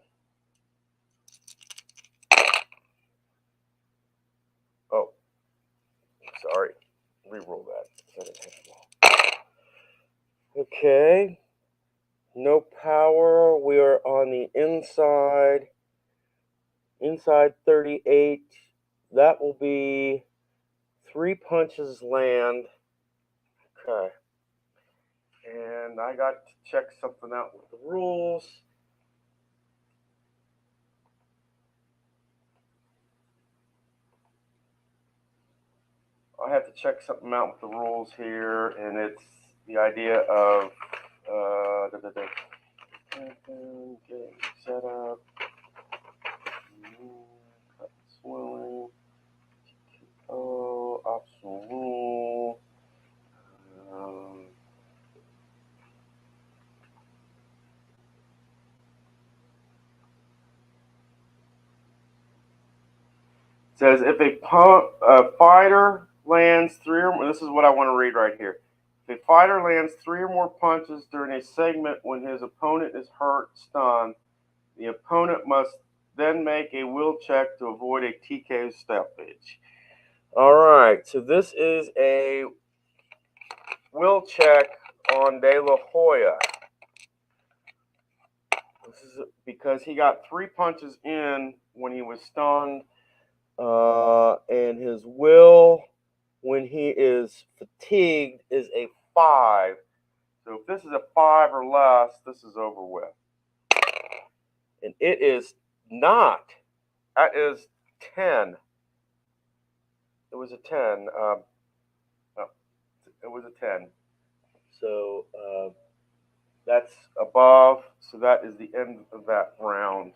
Oh, sorry. Reroll that. Okay. No power. We are on the inside. Inside 38. That will be 3 punches land. Okay. And I got to check something out with the rules. I have to check something out with the rules here, and it's the idea of getting set up, cut swelling, optional rule. It says if a fighter lands 3 or more, this is what I want to read right here. If a fighter lands 3 or more punches during a segment when his opponent is hurt, stunned, the opponent must then make a will check to avoid a TKO stoppage. All right, so this is a will check on De La Hoya. This is because he got 3 punches in when he was stunned, and his will when he is fatigued is a 5. So if this is a 5 or less, this is over with. And it is not. That is 10. It was a 10. No, it was a 10. So that's above. So that is the end of that round.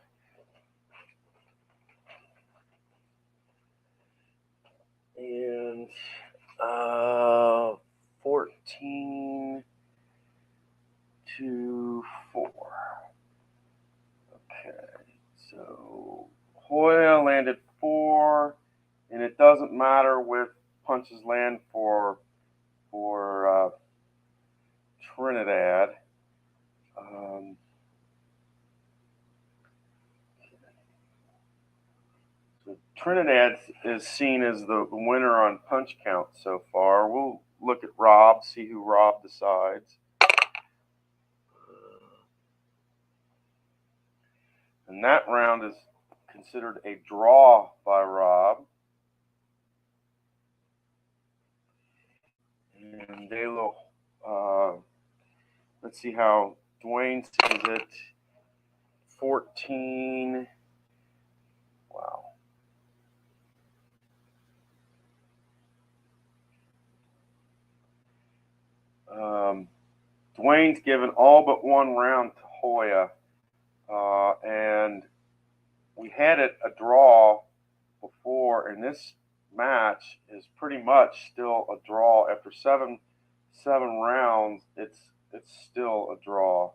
And 14 to 4. Okay, so Hoya landed 4, and it doesn't matter with punches land for Trinidad. So Trinidad is seen as the winner on punch count so far. We'll look at Rob, see who Rob decides. And that round is considered a draw by Rob. And let's see how Dwayne sees it. 14. Wow. Dwayne's given all but one round to Hoya. And we had it a draw before, and this match is pretty much still a draw. After seven rounds, it's still a draw.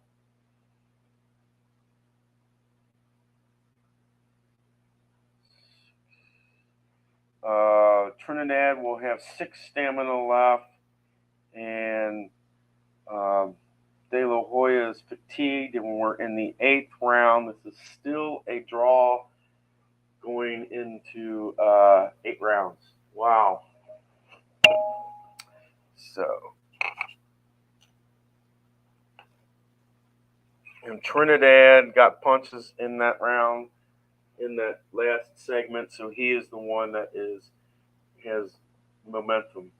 Trinidad will have 6 stamina left, and De La Hoya is fatigued, and we're in the 8th round. This is still a draw going into 8 rounds. Wow. So, and Trinidad got punches in that round, in that last segment, so he is the one that has momentum.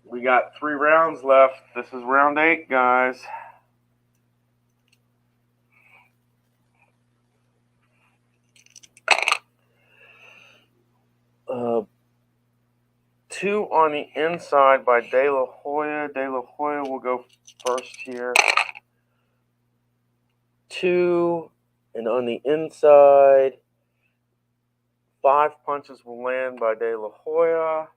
We got 3 rounds left. This is round 8, guys. Two on the inside by De La Hoya. De La Hoya will go first here. 2, and on the inside, 5 punches will land by De La Hoya.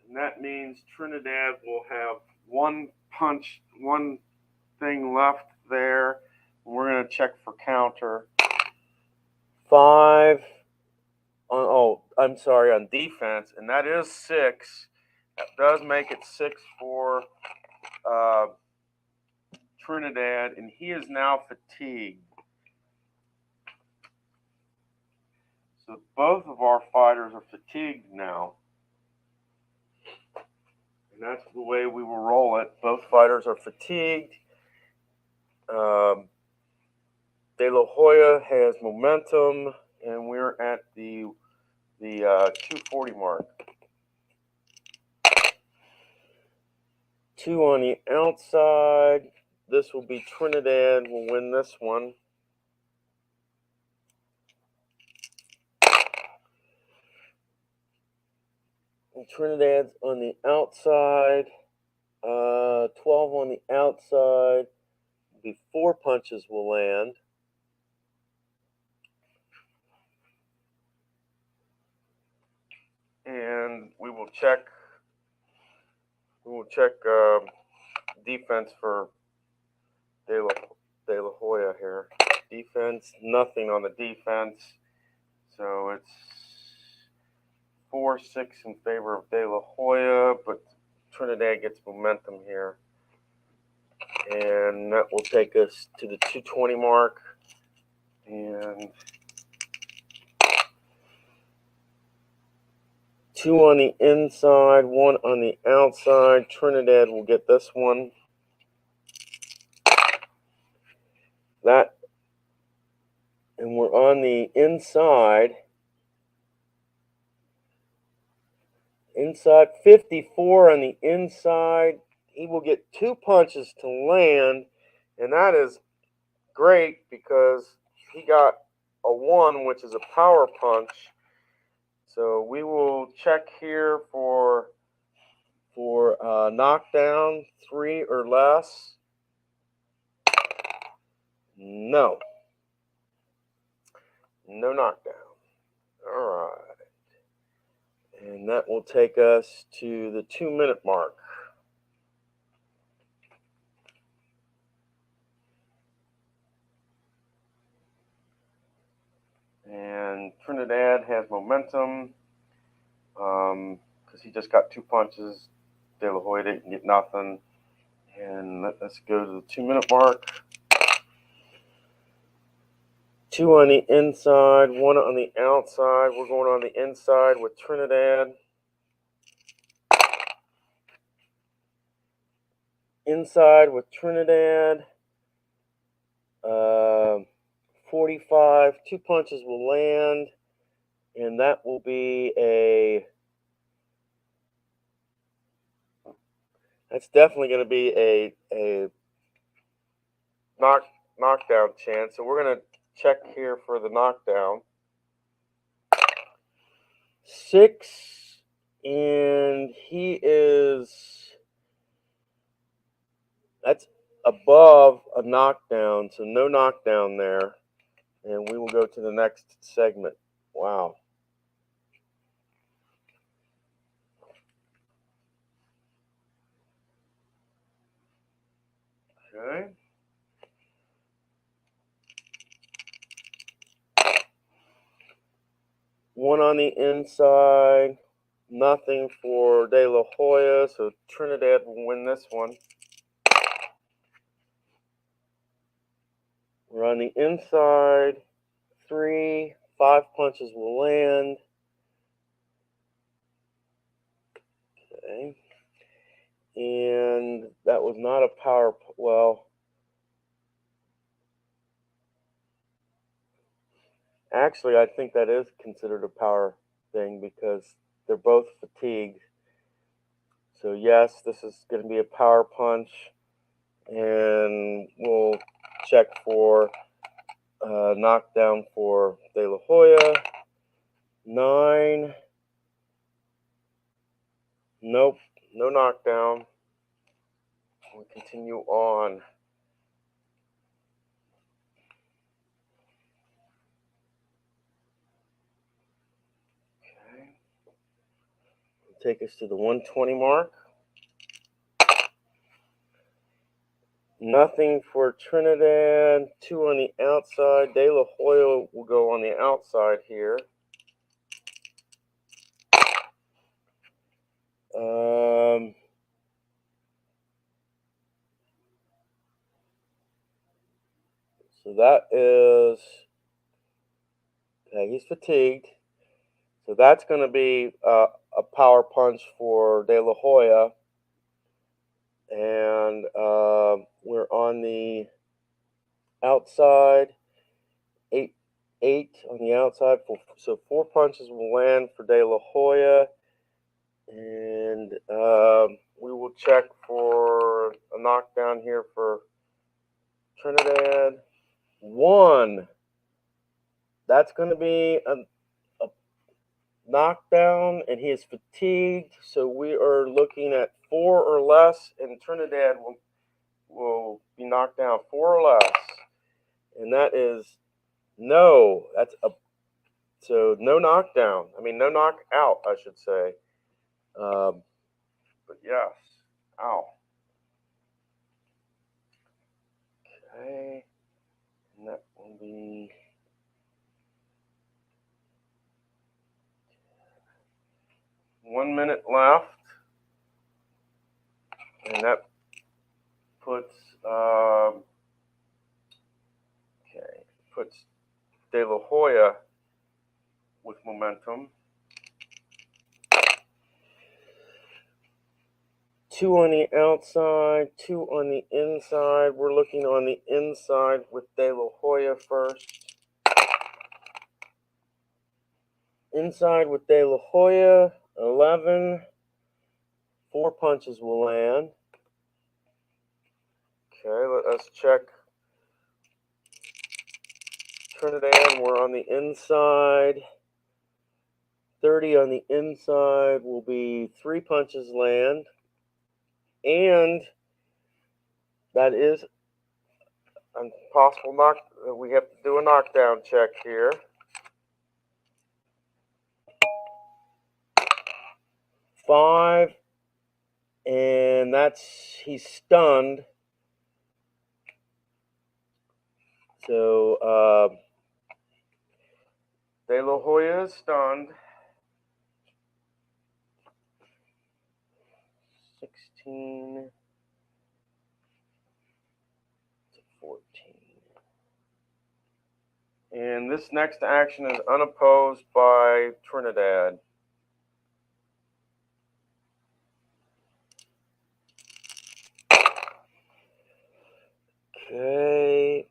And that means Trinidad will have 1 punch, 1 thing left there. We're going to check for counter. 5 on defense, and that is 6. That does make it 6 for Trinidad, and he is now fatigued. So both of our fighters are fatigued now. And that's the way we will roll it. Both fighters are fatigued. De La Hoya has momentum, and we're at the 240 mark. 2 on the outside. This will be Trinidad will win this one. And Trinidad's on the outside. 12 on the outside. Be 4 punches will land. And we will check defense for De La Hoya here. Defense, nothing on the defense. So it's 4-6 in favor of De La Hoya, but Trinidad gets momentum here. And that will take us to the 220 mark. And 2 on the inside, 1 on the outside. Trinidad will get this one. And we're on the inside. Inside 54 on the inside. He will get 2 punches to land, and that is great because he got a 1, which is a power punch. So we will check here for knockdown 3 or less. No knockdown. All right. And that will take us to the 2-minute mark. And Trinidad has momentum because he just got 2 punches. De La Hoya didn't get nothing. And let's go to the 2-minute mark. 2 on the inside, 1 on the outside. We're going on the inside with Trinidad. Inside with Trinidad. 45. 2 punches will land. And that will be that's definitely going to be a knockdown chance. So we're going to check here for the knockdown. 6, and that's above a knockdown, so no knockdown there. And we will go to the next segment. Wow. Okay. One on the inside, nothing for De La Hoya, so Trinidad will win this one. We're on the inside, 3, 5 punches will land. Okay. And that was not a power, well, actually, I think that is considered a power thing because they're both fatigued. So yes, this is going to be a power punch, and we'll check for knockdown for De La Hoya. 9. Nope, no knockdown. We'll continue on. Okay. Take us to the 120 mark. Nothing for Trinidad. 2 on the outside. De La Hoya will go on the outside here. So that is, okay, he's fatigued. So that's going to be a power punch for De La Hoya. And we're on the outside, 8 on the outside. So 4 punches will land for De La Hoya. And we will check for a knockdown here for Trinidad. 1. That's going to be a knockdown, and he is fatigued. So we are looking at 4 or less, and Trinidad will be knocked down 4 or less. And that is no. So no knockdown. I mean, no knockout, I should say. But yes. Ow. Okay. And that will be 1 minute left. And that puts De La Hoya with momentum. 2 on the outside, 2 on the inside. We're looking on the inside with De La Hoya first. Inside with De La Hoya, 11. 4 punches will land. Okay, let us check Trinidad, we're on the inside. 30 on the inside will be 3 punches land. And that is a possible knock. We have to do a knockdown check here. Five, and he's stunned. So De La Hoya is stunned. 16 to 14. And this next action is unopposed by Trinidad. Okay.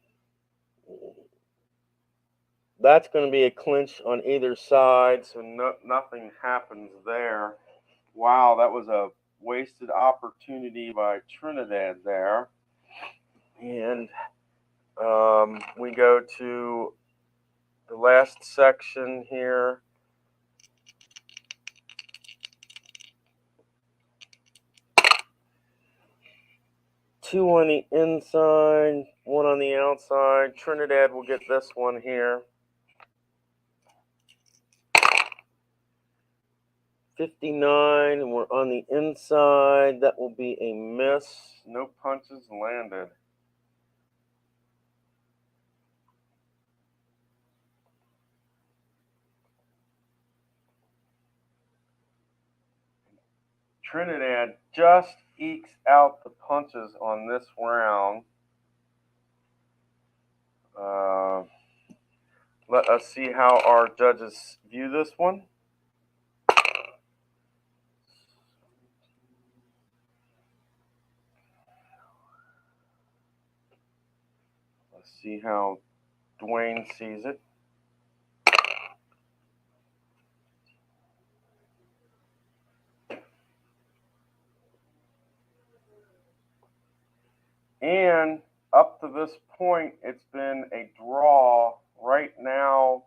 That's going to be a clinch on either side, so nothing happens there. Wow, that was a wasted opportunity by Trinidad there. And we go to the last section here. Two on the inside, one on the outside. Trinidad will get this one here. 59, and we're on the inside. That will be a miss. No punches landed. Trinidad just ekes out the punches on this round. Let us see how our judges view this one. Let's see how Dwayne sees it. And up to this point, it's been a draw. Right now,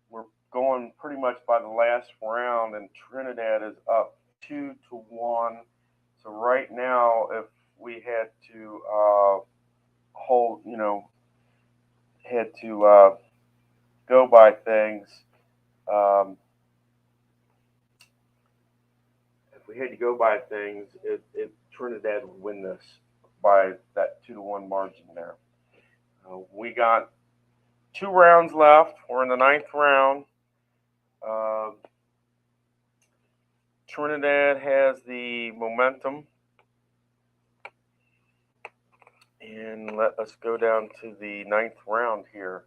we're going pretty much by the last round, and Trinidad is up 2-1. So right now, if we had to go by things, Trinidad would win this by that 2-1 margin there. We got 2 rounds left. We're in the 9th round. Trinidad has the momentum. And let us go down to the 9th round here.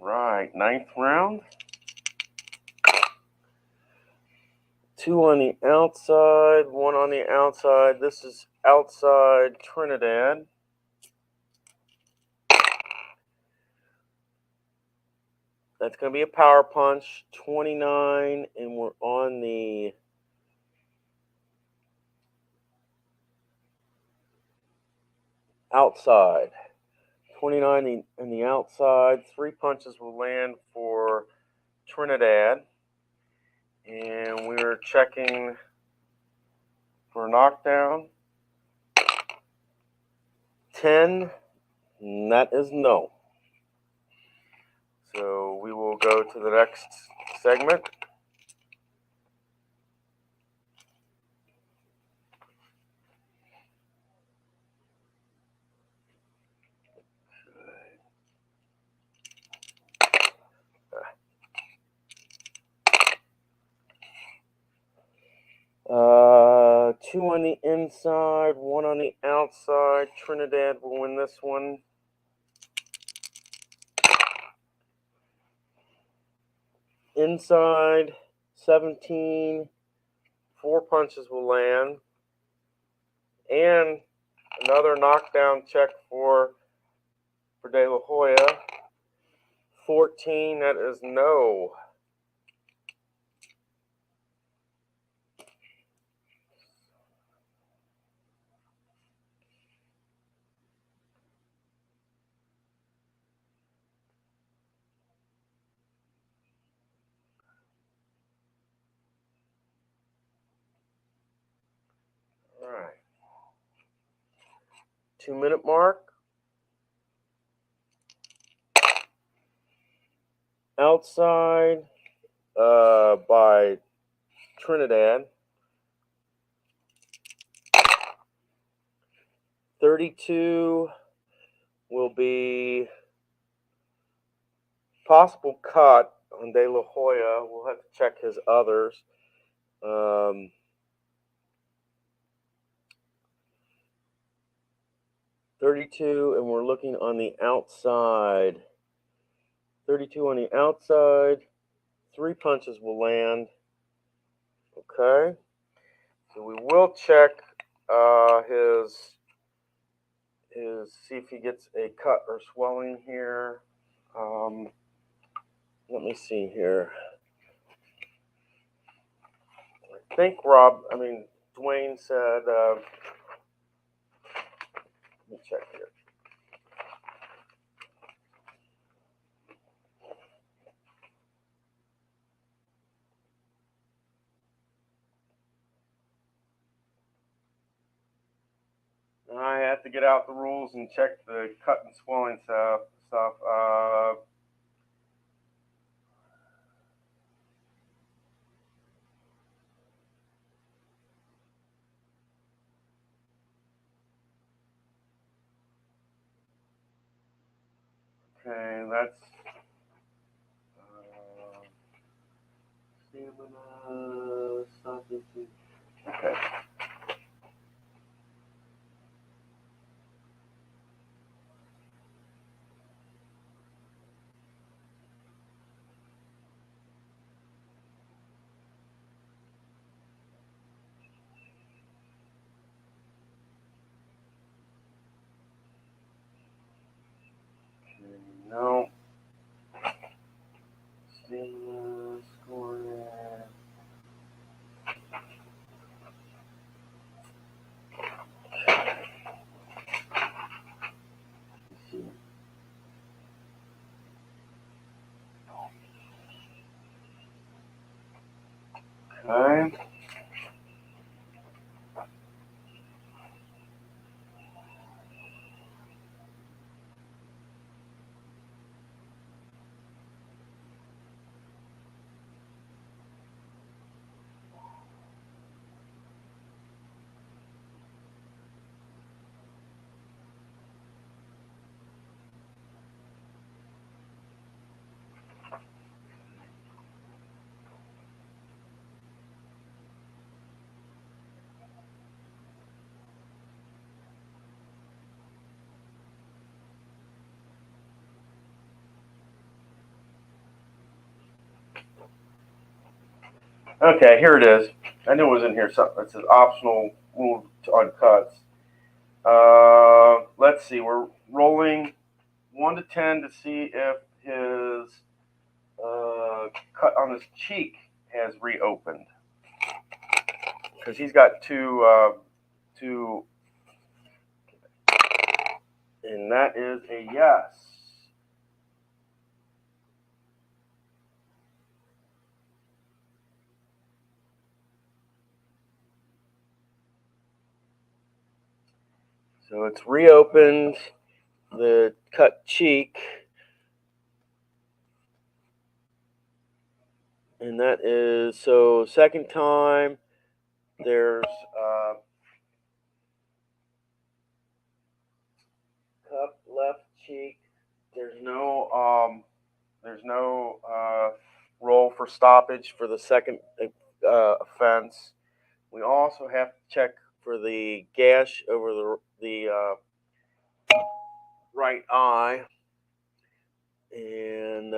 Right, 9th round. 2 on the outside, 1 on the outside. This is outside Trinidad. That's going to be a power punch, 29, and we're on the outside. 29 in the outside. 3 punches will land for Trinidad. And we're checking for a knockdown. 10, and that is no. So we will go to the next segment. Two on the inside, 1 on the outside. Trinidad will win this one. Inside, 17, 4 punches will land. And another knockdown check for De La Hoya. 14, that is no. 2-minute mark. Outside by Trinidad. 32 will be possible cut on De La Hoya. We'll have to check his others. 32, and we're looking on the outside. 32 on the outside. 3 punches will land. Okay. So we will check his see if he gets a cut or swelling here. Let me see here. I think Dwayne said, let me check here. I have to get out the rules and check the cut and swelling stuff. Okay, that's stamina, something. Okay. No. Stamina, scoring. Okay. Okay, here it is. I knew it was in here. Something. It says optional rule on cuts. Let's see. We're rolling 1 to 10 to see if his cut on his cheek has reopened. Because he's got two, and that is a yes. So it's reopened the cut cheek, and that is so second time. There's cut left cheek. There's no roll for stoppage for the second offense. We also have to check for the gash over the right eye, and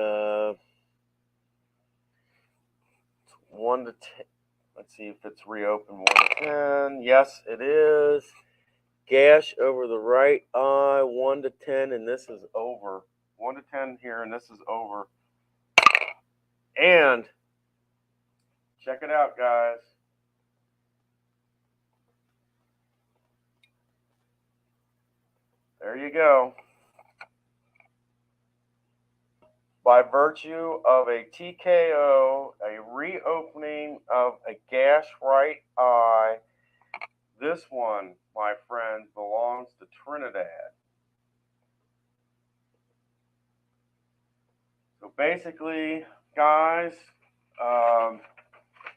1 to 10. Let's see if it's reopened. 1 to 10. Yes, it is. Gash over the right eye. 1 to 10, and this is over. 1 to 10 here, and this is over. And check it out, guys. There you go. By virtue of a TKO, a reopening of a gash right eye, this one, my friends, belongs to Trinidad. Trinidad. So basically, guys,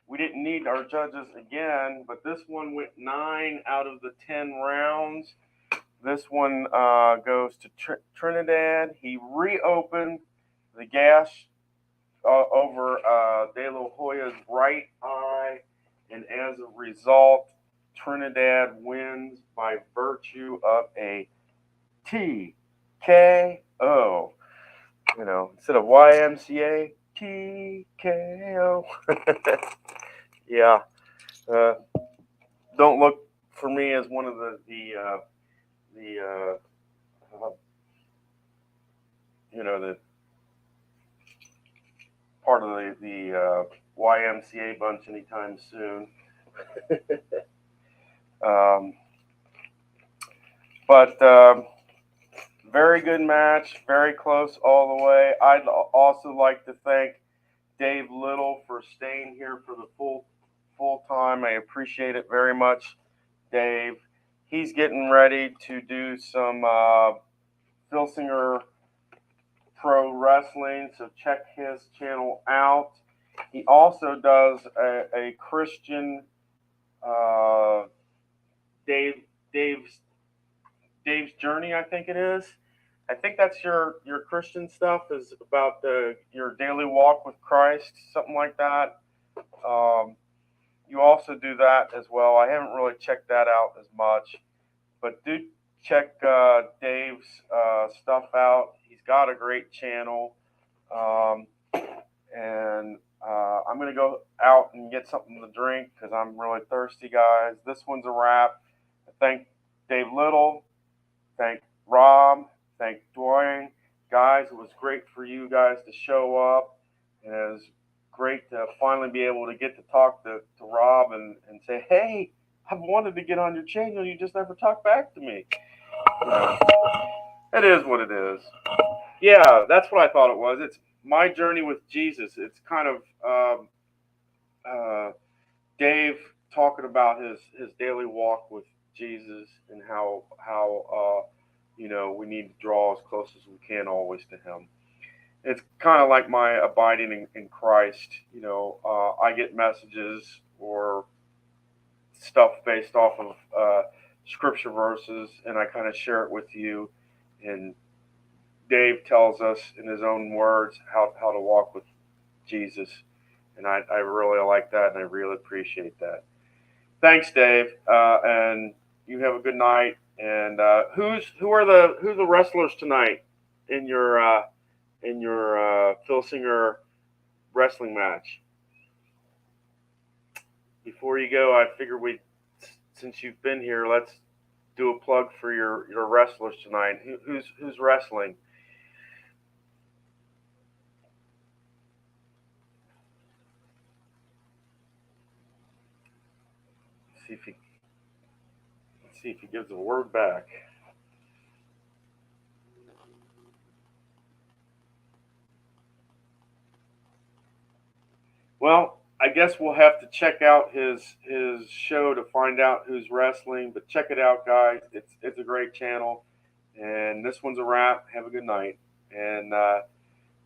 we didn't need our judges again, but this one went 9 out of the 10 rounds. This one goes to Trinidad. He reopened the gash over De La Hoya's right eye, and as a result, Trinidad wins by virtue of a TKO. You know, instead of YMCA, TKO. Yeah. Don't look for me as one of the part of the YMCA bunch anytime soon. But very good match, very close all the way. I'd also like to thank Dave Little for staying here for the full time. I appreciate it very much, Dave. He's getting ready to do some Filsinger Pro Wrestling, so check his channel out. He also does a Christian Dave's Journey, I think it is. I think that's your Christian stuff, is about your daily walk with Christ, something like that. You also do that as well. I haven't really checked that out as much, but do check Dave's stuff out. He's got a great channel, and I'm going to go out and get something to drink because I'm really thirsty, guys. This one's a wrap. Thank Dave Little. Thank Rob. Thank Dwayne. Guys, it was great for you guys to show up. And it was great to finally be able to get to talk to Rob and say, hey, I've wanted to get on your channel. You just never talk back to me. You know, it is what it is. Yeah, that's what I thought it was. It's my journey with Jesus. It's kind of Dave talking about his daily walk with Jesus and how we need to draw as close as we can always to him. It's kind of like my abiding in Christ. I get messages or stuff based off of scripture verses, and I kind of share it with you. And Dave tells us in his own words how to walk with Jesus. And I really like that, and I really appreciate that. Thanks, Dave. And you have a good night. And who are the wrestlers tonight in your Filsinger wrestling match? Before you go, I figure since you've been here, let's do a plug for your wrestlers tonight. Who's wrestling? Let's see if he gives a word back. Well, I guess we'll have to check out his show to find out who's wrestling. But check it out, guys. It's a great channel. And this one's a wrap. Have a good night. And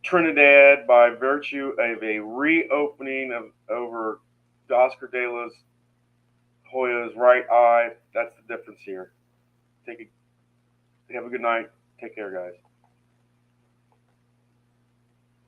Trinidad, by virtue of a reopening over Oscar De La Hoya's right eye, that's the difference here. Have a good night. Take care, guys.